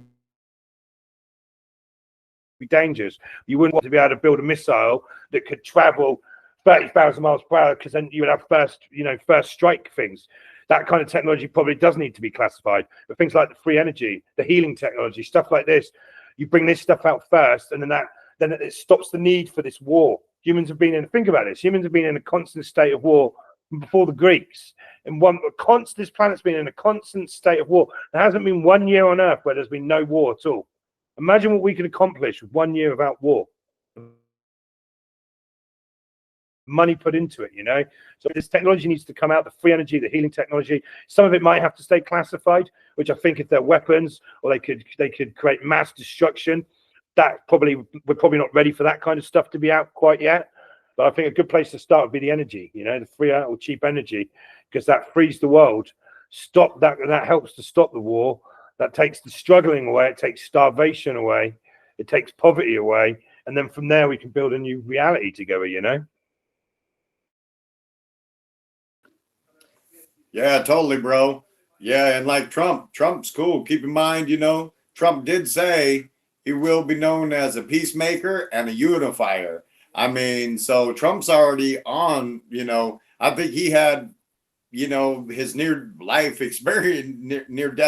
be dangerous. You wouldn't want to be able to build a missile that could travel 30,000 miles per hour, because then you would have first strike things. That kind of technology probably does need to be classified. But things like the free energy, the healing technology, stuff like this, you bring this stuff out first, and then it stops the need for this war. Humans have been think about this. Humans have been in a constant state of war before the Greeks. And this planet's been in a constant state of war. There hasn't been 1 year on Earth where there's been no war at all. Imagine what we could accomplish with 1 year without war. Money put into it, you know. So this technology needs to come out, the free energy, the healing technology. Some of it might have to stay classified, which I think if they're weapons, or they could create mass destruction, we're probably not ready for that kind of stuff to be out quite yet. But I think a good place to start would be the energy, you know, the free or cheap energy, because that frees the world. That helps to stop the war. That takes the struggling away. It takes starvation away. It takes poverty away. And then from there, we can build a new reality together, you know. Yeah, totally, bro. Yeah, and like Trump's cool. Keep in mind, you know, Trump did say he will be known as a peacemaker and a unifier. I mean, so Trump's already on, you know, I think he had, you know, his near-death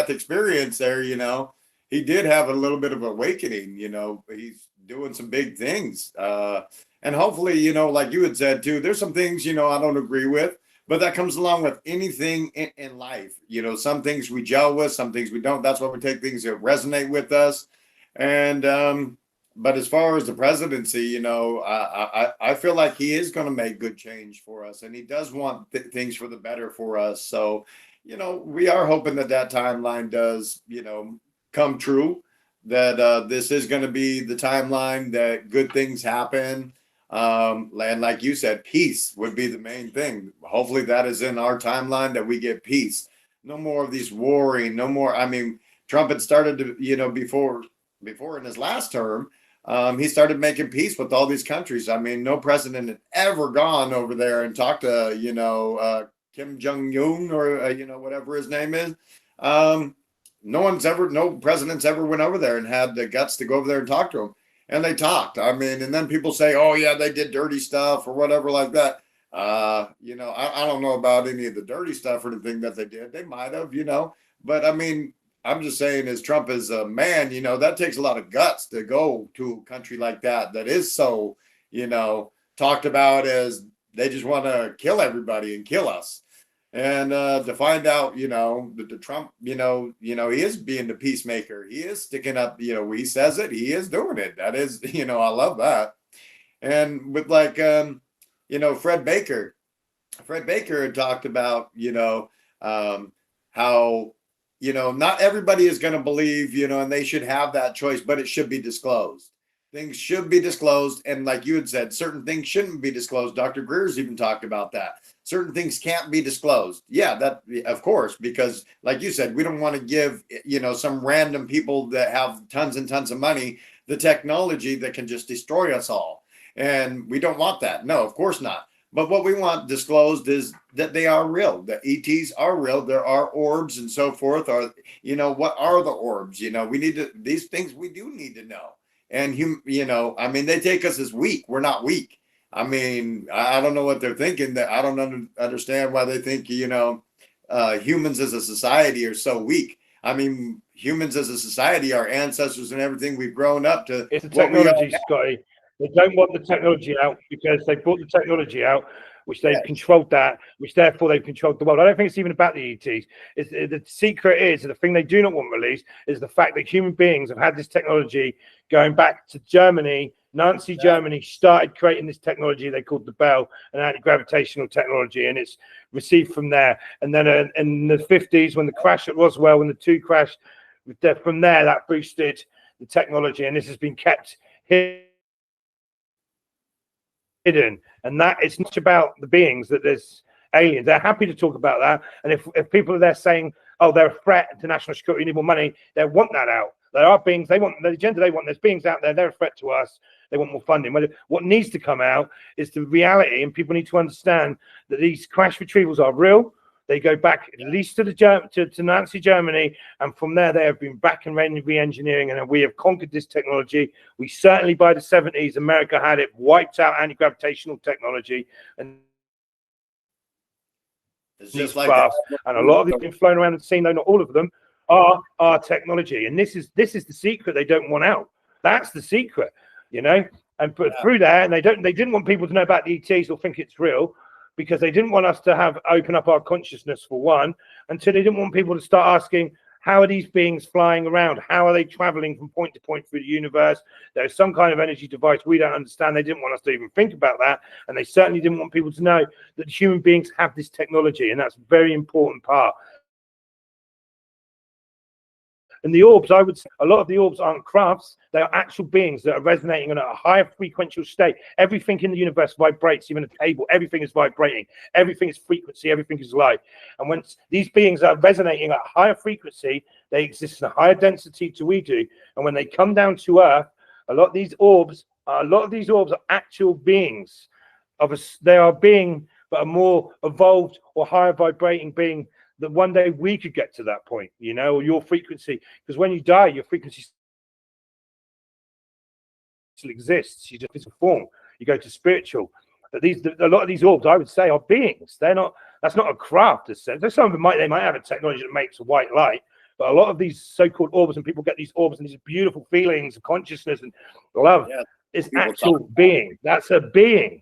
experience there, you know. He did have a little bit of awakening, you know. He's doing some big things. And hopefully, you know, like you had said too, there's some things, you know, I don't agree with. But that comes along with anything in life. You know, some things we gel with, some things we don't. That's why we take things that resonate with us. And but as far as the presidency, you know, I feel like he is going to make good change for us, and he does want things for the better for us. So, you know, we are hoping that timeline does, you know, come true. That this is going to be the timeline that good things happen. And like you said, peace would be the main thing. Hopefully that is in our timeline, that we get peace. No more of these warring, no more. I mean, Trump had started to, you know, before in his last term, he started making peace with all these countries. I mean, no president had ever gone over there and talked to, you know, Kim Jong-un or, you know, whatever his name is. No presidents ever went over there and had the guts to go over there and talk to him. And they talked. I mean, and then people say, oh, yeah, they did dirty stuff or whatever like that. You know, I don't know about any of the dirty stuff or anything that they did. They might have, you know. But, I mean, I'm just saying, as Trump is a man, you know, that takes a lot of guts to go to a country like that is so, you know, talked about as they just want to kill everybody and kill us. And to find out, you know, that the Trump, you know, he is being the peacemaker. He is sticking up, you know, he says it, he is doing it. That is, you know, I love that. And with like, you know, Fred Baker had talked about, you know, how, you know, not everybody is going to believe, you know, and they should have that choice, but it should be disclosed. things should be disclosed. And like you had said, certain things shouldn't be disclosed. Dr. Greer's even talked about that. Certain things can't be disclosed. Yeah, that of course, because like you said, we don't want to give, some random people that have tons and tons of money the technology that can just destroy us all. And we don't want that. No, of course not. But what we want disclosed is that they are real. The ETs are real. There are orbs and so forth. Or, what are the orbs? We need to, these things we do need to know. And, they take us as weak. We're not weak. I don't know what they're thinking. That I don't understand why they think, humans as a society are so weak. Humans as a society, our ancestors and everything we've grown up to. It's the technology, Scotty. They don't want the technology out because they brought the technology out, which they've controlled that, which therefore they've controlled the world. I don't think it's even about the ETs. The secret is, the thing they do not want released is the fact that human beings have had this technology going back to Germany. Nazi Germany started creating this technology they called the Bell, an anti-gravitational technology, and it's received from there. And then in the 50s, when the crash at Roswell, when the two crashed, from there that boosted the technology, and this has been kept hidden. And that it's not about the beings, that there's aliens. They're happy to talk about that. And if people are there saying, oh, they're a threat to national security, need more money, they want that out. There are beings, they want the agenda, they want, there's beings out there, they're a threat to us, they want more funding. What needs to come out is the reality, and people need to understand that these crash retrievals are real. They go back at least to Nazi Germany, and from there they have been back and re-engineering, and we have conquered this technology. We certainly, by the 70s, America had it wiped out anti-gravitational technology, and it's just like crafts, and a lot of them been flown around and seen, though not all of them are our technology. And this is the secret they don't want out. That's the secret, and put through there, and they didn't want people to know about the ETs or think it's real, because they didn't want us to open up our consciousness, for one, until they didn't want people to start asking, how are these beings flying around? How are they traveling from point to point through the universe? There's some kind of energy device we don't understand. They didn't want us to even think about that. And they certainly didn't want people to know that human beings have this technology. And that's a very important part. And the orbs, I would say, a lot of the orbs aren't crafts. They are actual beings that are resonating on a higher frequential state. Everything in the universe vibrates, even a table. Everything is vibrating. Everything is frequency. Everything is light. And when these beings are resonating at a higher frequency, they exist in a higher density to we do. And when they come down to Earth, a lot of these orbs are actual beings. They are being, but a more evolved or higher vibrating being, that one day we could get to that point, or your frequency. Because when you die, your frequency still exists. You just physical form. You go to spiritual. But a lot of these orbs, I would say, are beings. They're not. That's not a craft. As said. Some of them they might have a technology that makes white light. But a lot of these so-called orbs, and people get these orbs and these beautiful feelings of consciousness and love, is actual being. That's a being.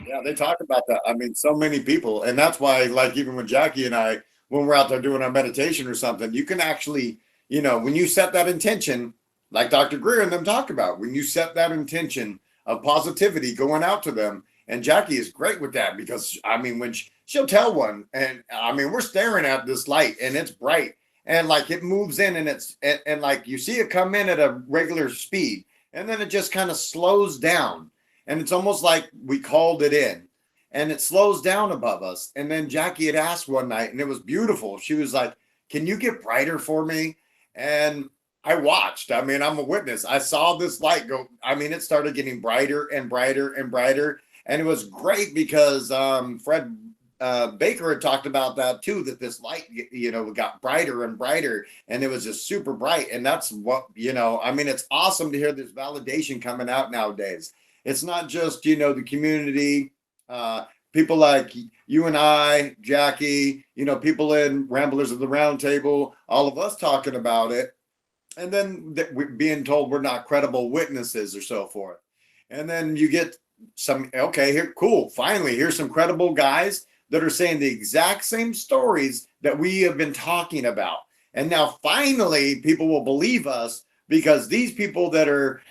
Yeah, they talk about that. So many people, and that's why, like, even with Jackie and I, when we're out there doing our meditation or something, you can actually, when you set that intention, like Dr. Greer and them talk about, when you set that intention of positivity going out to them, and Jackie is great with that, because when she'll tell one, and we're staring at this light and it's bright, and like it moves in, and it's and like you see it come in at a regular speed, and then it just kind of slows down. And it's almost like we called it in, and it slows down above us. And then Jackie had asked one night, and it was beautiful. She was like, can you get brighter for me? And I watched. I'm a witness. I saw this light go. It started getting brighter and brighter and brighter. And it was great because Fred Baker had talked about that too, that this light, got brighter and brighter, and it was just super bright. And that's what, it's awesome to hear this validation coming out nowadays. It's not just, the community, people like you and I, Jackie, people in Ramblers of the Round Table, all of us talking about it. And then being told we're not credible witnesses or so forth. And then you get here, cool. Finally, here's some credible guys that are saying the exact same stories that we have been talking about. And now finally people will believe us, because these people that are,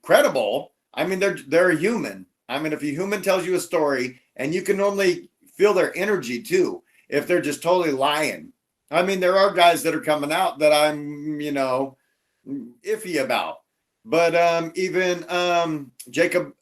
credible, they're a human. If a human tells you a story, and you can only feel their energy too, if they're just totally lying. There are guys that are coming out that I'm, iffy about, But even Jacob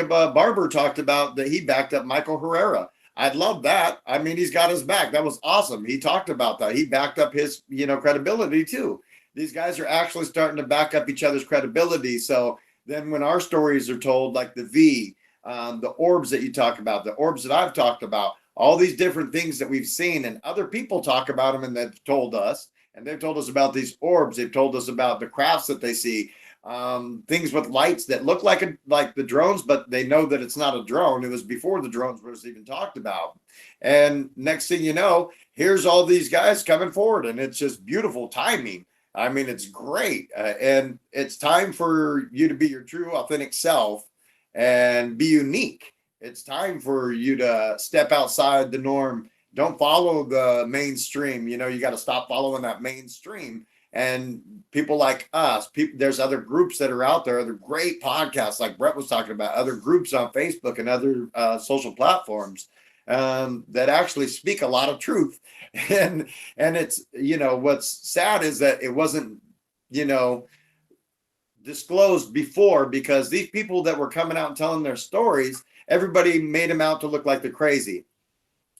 Barber talked about that he backed up Michael Herrera. I'd love that. I mean, he's got his back. That was awesome. He talked about that. He backed up his, credibility too. These guys are actually starting to back up each other's credibility. So then when our stories are told, like the V, the orbs that you talk about, the orbs that I've talked about, all these different things that we've seen, and other people talk about them, and they've told us, and they've told us about these orbs. They've told us about the crafts that they see, things with lights that look like the drones, but they know that it's not a drone. It was before the drones was even talked about. And next thing you know, here's all these guys coming forward, and it's just beautiful timing. I mean, it's great. And it's time for you to be your true, authentic self and be unique. It's time for you to step outside the norm. Don't follow the mainstream. You got to stop following that mainstream. And people like us, there's other groups that are out there, other great podcasts like Brett was talking about, other groups on Facebook and other social platforms that actually speak a lot of truth. And it's, what's sad is that it wasn't, disclosed before, because these people that were coming out and telling their stories, everybody made them out to look like they're crazy.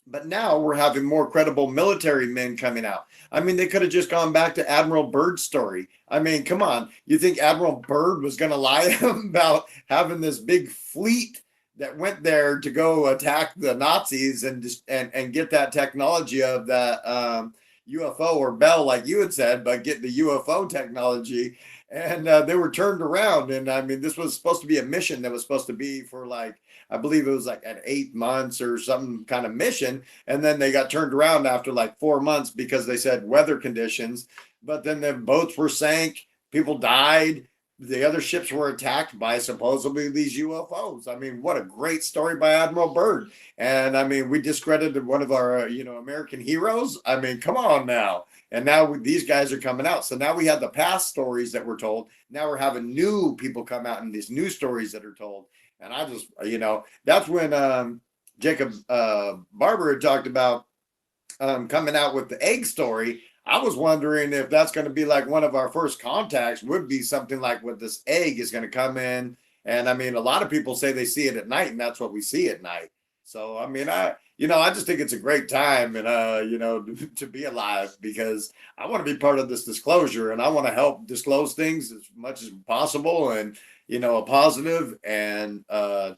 But now we're having more credible military men coming out. I mean, they could have just gone back to Admiral Byrd's story. I mean, come on. You think Admiral Byrd was going to lie about having this big fleet that went there to go attack the Nazis and get that technology of that UFO or Bell, like you had said, but get the UFO technology? And they were turned around. And I mean, this was supposed to be a mission that was supposed to be for I believe it was at 8 months or some kind of mission. And then they got turned around after 4 months because they said weather conditions. But then the boats were sank, people died. The other ships were attacked by supposedly these UFOs. I mean, what a great story by Admiral Byrd. And I mean, we discredited one of our, American heroes. I mean, come on now. And now these guys are coming out. So now we have the past stories that were told. Now we're having new people come out and these new stories that are told. And I just, that's when Jacob Barber had talked about coming out with the egg story. I was wondering if that's going to be one of our first contacts would be something like what this egg is going to come in. And I mean, a lot of people say they see it at night, and that's what we see at night. So, I mean, I just think it's a great time and, to be alive, because I want to be part of this disclosure, and I want to help disclose things as much as possible and, a positive and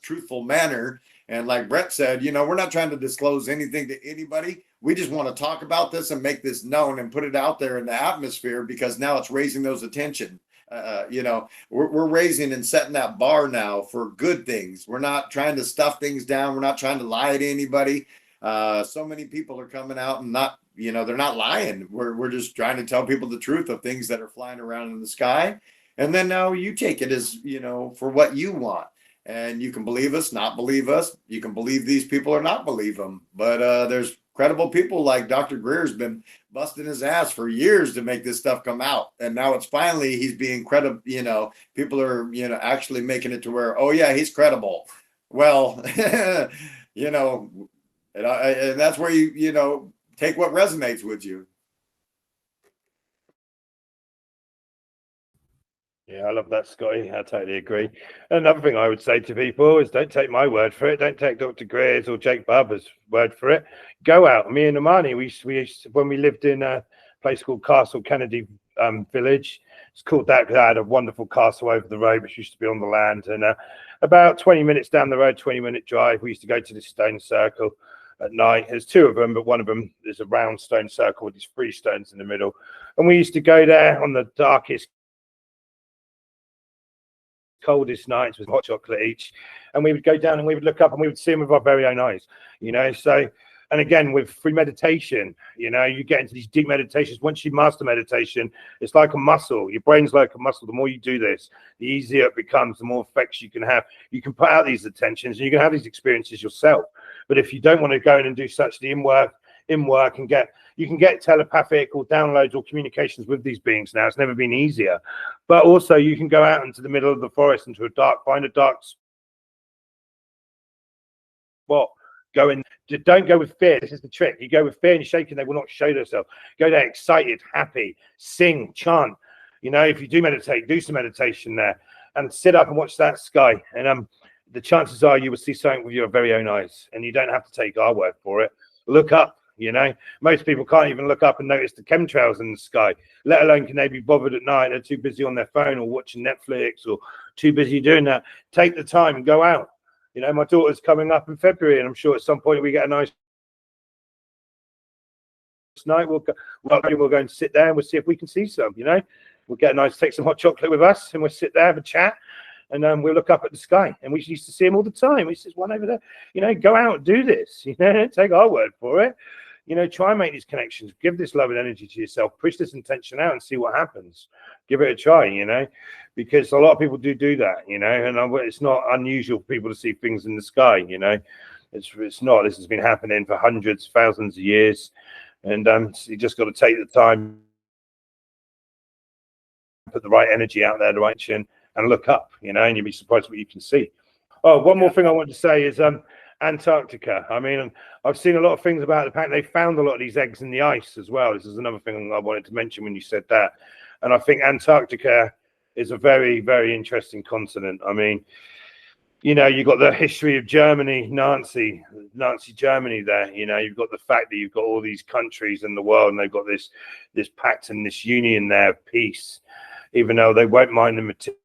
truthful manner. And like Brett said, we're not trying to disclose anything to anybody. We just want to talk about this and make this known and put it out there in the atmosphere, because now it's raising those attention. We're raising and setting that bar now for good things. We're not trying to stuff things down. We're not trying to lie to anybody. So many people are coming out and not, they're not lying. We're just trying to tell people the truth of things that are flying around in the sky. And then now you take it as, for what you want. And you can believe us, not believe us. You can believe these people or not believe them. But there's credible people like Dr. Greer's been busting his ass for years to make this stuff come out. And now it's finally, he's being credible. People are, actually making it to where, oh yeah, he's credible. Well, and that's where you take what resonates with you. Yeah, I love that, Scotty. I totally agree. Another thing I would say to people is don't take my word for it. Don't take Dr. Greer's or Jake Barber's word for it. Go out. Me and Amani, we used to, when we lived in a place called Castle Kennedy Village. It's called that because I had a wonderful castle over the road, which used to be on the land. And about 20 minutes down the road, 20-minute drive, we used to go to this stone circle at night. There's two of them, but one of them is a round stone circle with these 3 stones in the middle. And we used to go there on the darkest, coldest nights with hot chocolate each, and we would go down and we would look up and we would see them with our very own eyes, so. And again, with free meditation, you get into these deep meditations. Once you master meditation, it's like a muscle. Your brain's like a muscle. The more you do this, the easier it becomes, the more effects you can have. You can put out these attentions and you can have these experiences yourself. But if you don't want to go in and do such the in work and you can get telepathic or downloads or communications with these beings now. It's never been easier. But also you can go out into the middle of the forest, find a dark spot, go in. Don't go with fear. This is the trick. You go with fear and shaking, they will not show themselves. Go there excited, happy, sing, chant. If you do meditate, do some meditation there. and sit up and watch that sky. And the chances are you will see something with your very own eyes, and you don't have to take our word for it. Look up. You know, most people can't even look up and notice the chemtrails in the sky, let alone can they be bothered at night. They're too busy on their phone or watching Netflix or too busy doing that. Take the time and go out. You know, my daughter's coming up in February, and I'm sure at some point we get a nice night. We'll go and sit there and we'll see if we can see some. You know, we'll get a nice, take some hot chocolate with us, and we'll sit there, have a chat, and we'll look up at the sky. And we used to see him all the time. We says, one over there. You know, go out and do this. You know, take our word for it. You know, try and make these connections. Give this love and energy to yourself. Push this intention out and see what happens. Give it a try, you know, because a lot of people do that, you know, and it's not unusual for people to see things in the sky, you know. It's not. This has been happening for hundreds, thousands of years. And you just got to take the time, put the right energy out there, the right chin, and look up, you know, and you'll be surprised what you can see. Oh, one more thing I want to say is Antarctica. I mean, I've seen a lot of things about the fact they found a lot of these eggs in the ice as well. This is another thing I wanted to mention when you said that. And I think Antarctica is a very, very interesting continent. I mean, you know, you've got the history of Germany, Nazi Germany there. You know, you've got the fact that you've got all these countries in the world, and they've got this pact and this union there of peace, even though they won't mind the material.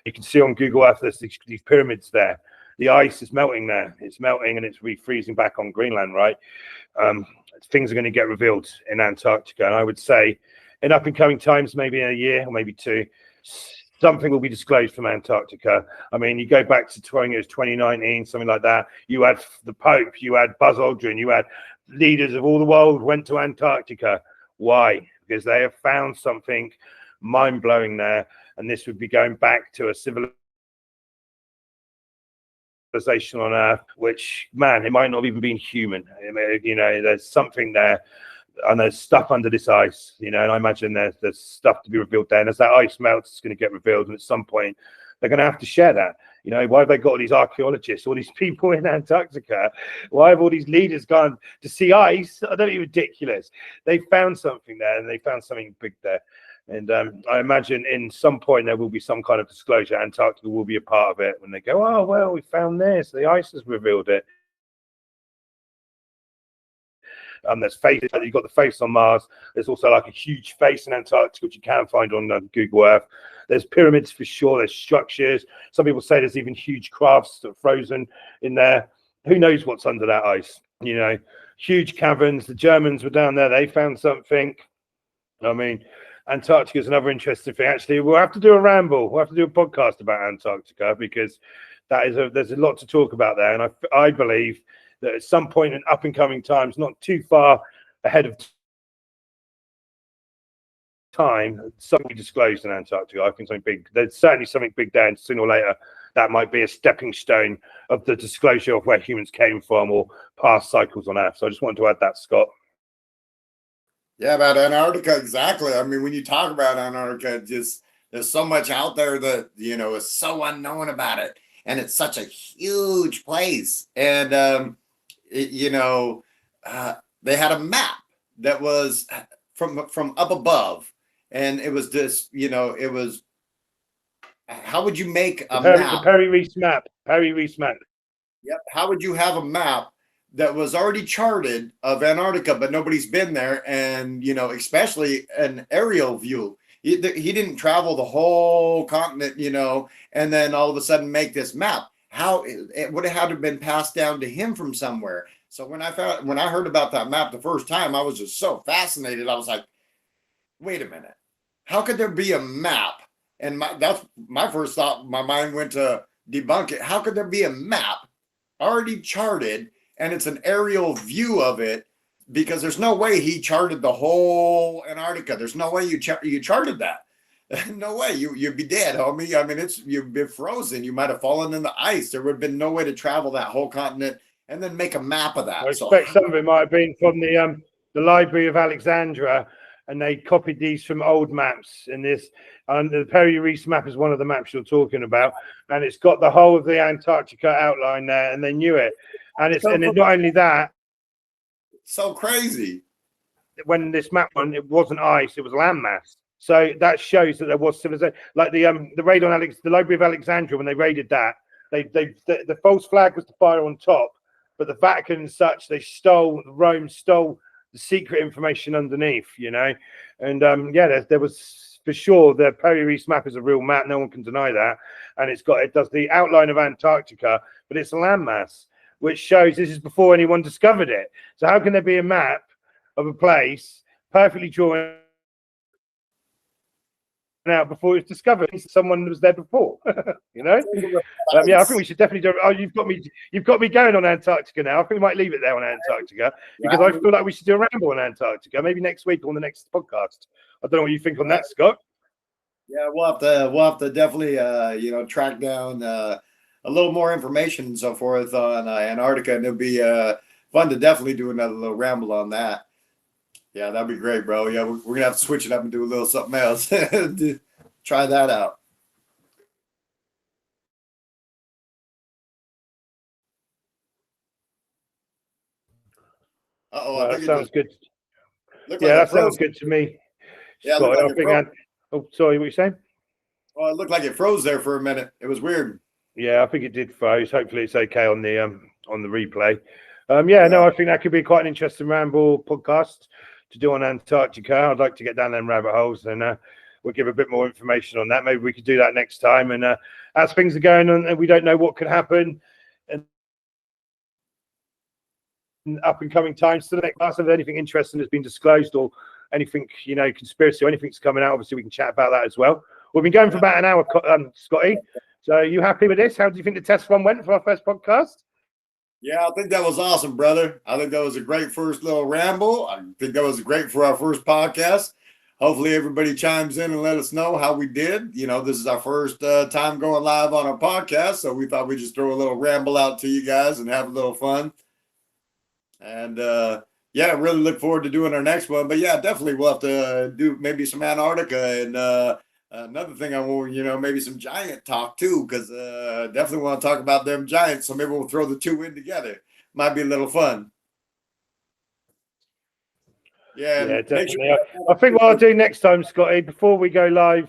You can see on Google Earth, there's these pyramids there. The ice is melting there. It's melting and it's refreezing back on Greenland, right? Things are going to get revealed in Antarctica. And I would say in up and coming times, maybe in a year or maybe two, something will be disclosed from Antarctica. I mean, you go back to 2019, something like that. You had the Pope, you had Buzz Aldrin, you had leaders of all the world went to Antarctica. Why? Because they have found something mind-blowing there. And this would be going back to a civilization on Earth, which, man, it might not have even been human. You know, there's something there, and there's stuff under this ice, you know, and I imagine there's stuff to be revealed there. And as that ice melts, it's going to get revealed. And at some point, they're going to have to share that. You know, why have they got all these archaeologists, all these people in Antarctica? Why have all these leaders gone to see ice? I don't know, ridiculous. They found something there, and they found something big there. And I imagine in some point there will be some kind of disclosure. Antarctica will be a part of it when they go, oh, well, we found this. The ice has revealed it. There's faces. You've got the face on Mars. There's also like a huge face in Antarctica, which you can find on Google Earth. There's pyramids for sure. There's structures. Some people say there's even huge crafts that are frozen in there. Who knows what's under that ice? You know, huge caverns. The Germans were down there. They found something. I mean, Antarctica is another interesting thing. Actually, we'll have to do a ramble. We'll have to do a podcast about Antarctica, because there's a lot to talk about there. And I believe that at some point in up and coming times, not too far ahead of time, something disclosed in Antarctica. I think something big. There's certainly something big there, and sooner or later that might be a stepping stone of the disclosure of where humans came from or past cycles on Earth. So I just wanted to add that, Scott. Yeah, about Antarctica, exactly. I mean, when you talk about Antarctica, just there's so much out there that, you know, is so unknown about it. And it's such a huge place. And, you know, they had a map that was from up above. And it was this, you know, it was, how would you make a map? The Perry Reese map. Perry Reese map. Yep. How would you have a map that was already charted of Antarctica, but nobody's been there? And, you know, especially an aerial view. He didn't travel the whole continent, you know, and then all of a sudden make this map. How it would have had to have been passed down to him from somewhere. So when I heard about that map the first time, I was just so fascinated. I was like, wait a minute, how could there be a map? And that's my first thought. My mind went to debunk it. How could there be a map already charted, and it's an aerial view of it? Because there's no way he charted the whole Antarctica. There's no way you charted that. No way. You'd be dead, homie. I mean, you'd be frozen. You might have fallen in the ice. There would have been no way to travel that whole continent and then make a map of that. I expect some of it might have been from the Library of Alexandria, and they copied these from old maps. And the Perry Reese map is one of the maps you're talking about, and it's got the whole of the Antarctica outline there, and they knew it. And not only that, so crazy. When this map one, it wasn't ice, it was landmass. So that shows that there was civilization. Like the raid on the Library of Alexandria, when they raided that, the false flag was the fire on top, but the Vatican and such, Rome stole the secret information underneath, you know. And there was for sure the Peri Reis map is a real map, no one can deny that. And it does the outline of Antarctica, but it's a landmass, which shows this is before anyone discovered it. So how can there be a map of a place perfectly drawn out before it was discovered? Someone was there before. You know. I think we should definitely do. Oh, you've got me going on Antarctica now. I think we might leave it there on Antarctica because I feel like we should do a ramble on Antarctica maybe next week on the next podcast. I don't know what you think on that, Scott. Yeah, we'll have to definitely track down a little more information and so forth on Antarctica, and it'll be fun to definitely do another little ramble on that. Yeah, that'd be great, bro. Yeah, we're gonna have to switch it up and do a little something else. Try that out. That sounds good. Yeah, that sounds good to me. Yeah, Scott, sorry, what are you saying? Oh, it looked like it froze there for a minute. It was weird. Yeah, I think it did froze. Hopefully, it's okay on the replay. No, I think that could be quite an interesting ramble podcast to do on Antarctica. I'd like to get down them rabbit holes, and we'll give a bit more information on that. Maybe we could do that next time. And as things are going on, and we don't know what could happen, and up and coming times to the next class, if anything interesting has been disclosed or anything, conspiracy or anything's coming out, obviously we can chat about that as well. We've been going for about an hour, Scotty. So are you happy with this? How do you think the test run went for our first podcast? Yeah, I think that was awesome, brother. I think that was a great first little ramble. I think that was great for our first podcast. Hopefully everybody chimes in and let us know how we did. This is our first time going live on our podcast, so we thought we'd just throw a little ramble out to you guys and have a little fun. And really look forward to doing our next one. But yeah, definitely we'll have to do maybe some Antarctica and another thing I want, maybe some giant talk too, because definitely want to talk about them giants. So maybe we'll throw the two in together. Might be a little fun. Yeah, definitely. I think what I'll do next time, Scotty, before we go live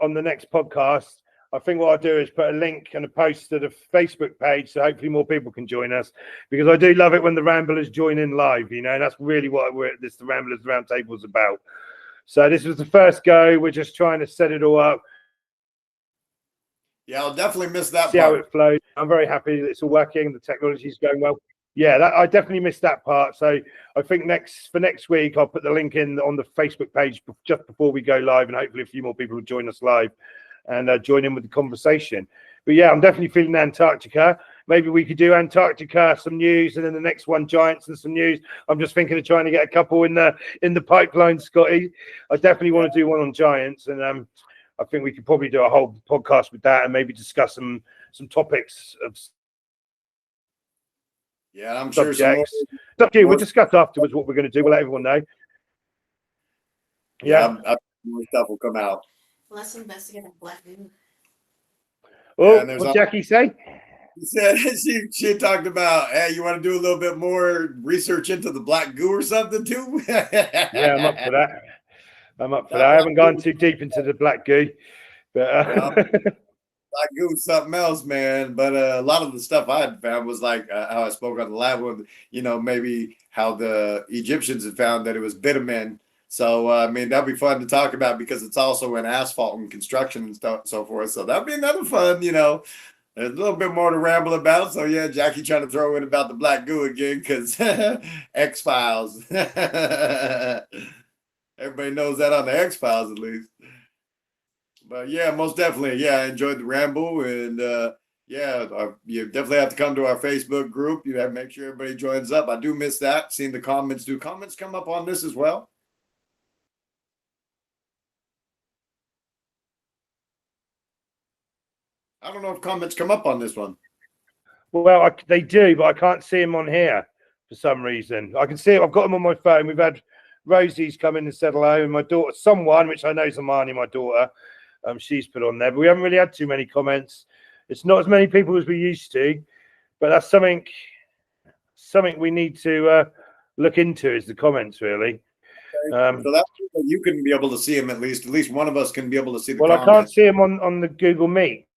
on the next podcast, I think what I'll do is put a link and a post to the Facebook page so hopefully more people can join us, because I do love it when the Ramblers join in live, and that's really what the Ramblers Roundtable is about. So this was the first go. We're just trying to set it all up. Yeah, I'll definitely miss that See part. How it flows. I'm very happy that it's all working. The technology's going well. Yeah, I definitely missed that part. So I think for next week, I'll put the link in on the Facebook page just before we go live, and hopefully a few more people will join us live and join in with the conversation. But yeah, I'm definitely feeling Antarctica. Maybe we could do Antarctica, some news, and then the next one, giants and some news. I'm just thinking of trying to get a couple in the pipeline, Scotty. I definitely want to do one on giants, and I think we could probably do a whole podcast with that and maybe discuss some topics of. Yeah, I'm sure. We'll discuss afterwards what we're going to do. We'll let everyone know. Yeah, more stuff will come out. Let's investigate the black goo. Oh, what Jackie say? She said she talked about, hey, you want to do a little bit more research into the black goo or something too? Yeah, I'm up for that. I haven't gone too deep into the black goo, but black goo is something else, man. But a lot of the stuff I had found was like how I spoke on the lab one, maybe how the Egyptians had found that it was bitumen. So, that'd be fun to talk about because it's also in asphalt and construction and stuff, so forth. So that'd be another fun, there's a little bit more to ramble about. So yeah, Jackie trying to throw in about the black goo again because X-Files. Everybody knows that on the X-Files at least. But yeah, most definitely. Yeah, I enjoyed the ramble. And you definitely have to come to our Facebook group. You have to make sure everybody joins up. I do miss that. Seeing the comments. Do comments come up on this as well? I don't know if comments come up on this one. Well, they do, but I can't see them on here for some reason. I can see it. I've got them on my phone. We've had Rosie's come in and said hello, and my daughter, someone, which I know is Amani, my daughter, she's put on there. But we haven't really had too many comments. It's not as many people as we used to, but that's something we need to look into is the comments, really. So that's you can be able to see them at least. At least one of us can be able to see the Well, I comments. can't see him on the Google Meet.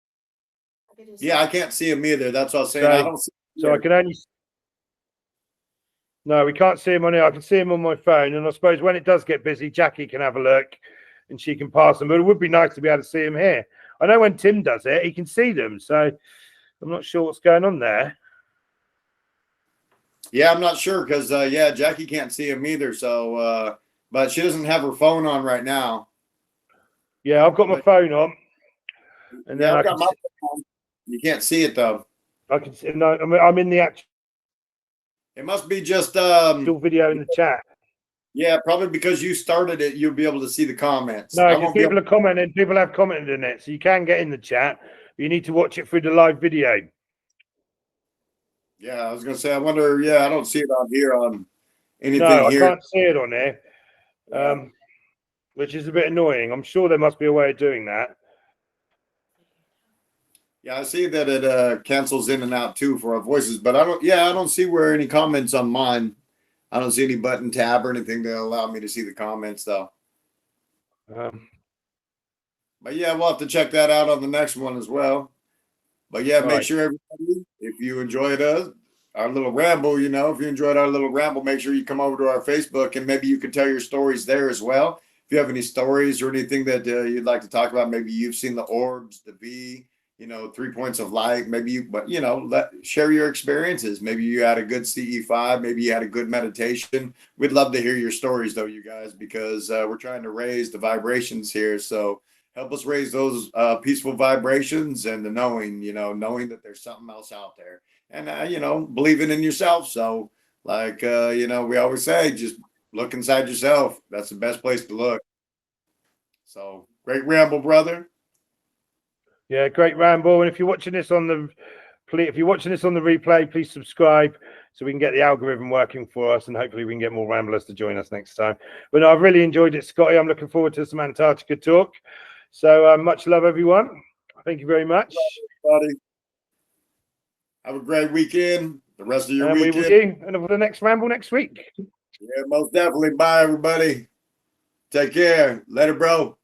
Yeah, I can't see them either. That's what I was saying. So, I don't see so I can only. No, we can't see him on here. I can see him on my phone, and I suppose when it does get busy, Jackie can have a look, and she can pass them. But it would be nice to be able to see him here. I know when Tim does it, he can see them. So I'm not sure what's going on there. Yeah, I'm not sure because yeah, Jackie can't see him either. So, but she doesn't have her phone on right now. Yeah, I've got my phone on, and then I've got my phone. You can't see it though. I can see. No, I'm in the actual It must be just video in the chat. Yeah, probably because you started it, you'll be able to see the comments. No, because people are commenting. People have commented in it, so you can get in the chat. But you need to watch it through the live video. Yeah, I was gonna say. I wonder. Yeah, I don't see it on here on anything no, here. I can't see it on here, which is a bit annoying. I'm sure there must be a way of doing that. Yeah, I see that it cancels in and out too for our voices, but I don't. Yeah, I don't see where any comments on mine. I don't see any button tab or anything to allow me to see the comments though. But yeah, we'll have to check that out on the next one as well. But yeah, make sure everybody, if you enjoyed our little ramble, if you enjoyed our little ramble, make sure you come over to our Facebook and maybe you can tell your stories there as well. If you have any stories or anything that you'd like to talk about, maybe you've seen the orbs, the V, 3 points of light, maybe share your experiences. Maybe you had a good CE5, maybe you had a good meditation. We'd love to hear your stories though, you guys, because we're trying to raise the vibrations here. So help us raise those peaceful vibrations and the knowing that there's something else out there and, believing in yourself. So we always say, just look inside yourself. That's the best place to look. So great ramble, brother. Yeah, great ramble. And if you're watching this on the replay, please subscribe so we can get the algorithm working for us, and hopefully we can get more ramblers to join us next time. But no, I've really enjoyed it, Scotty. I'm looking forward to some Antarctica talk. So much love, everyone. Thank you very much. Everybody. Have a great weekend. The rest of your weekend. We will do and for the next ramble next week. Yeah, most definitely. Bye, everybody. Take care. Later, bro.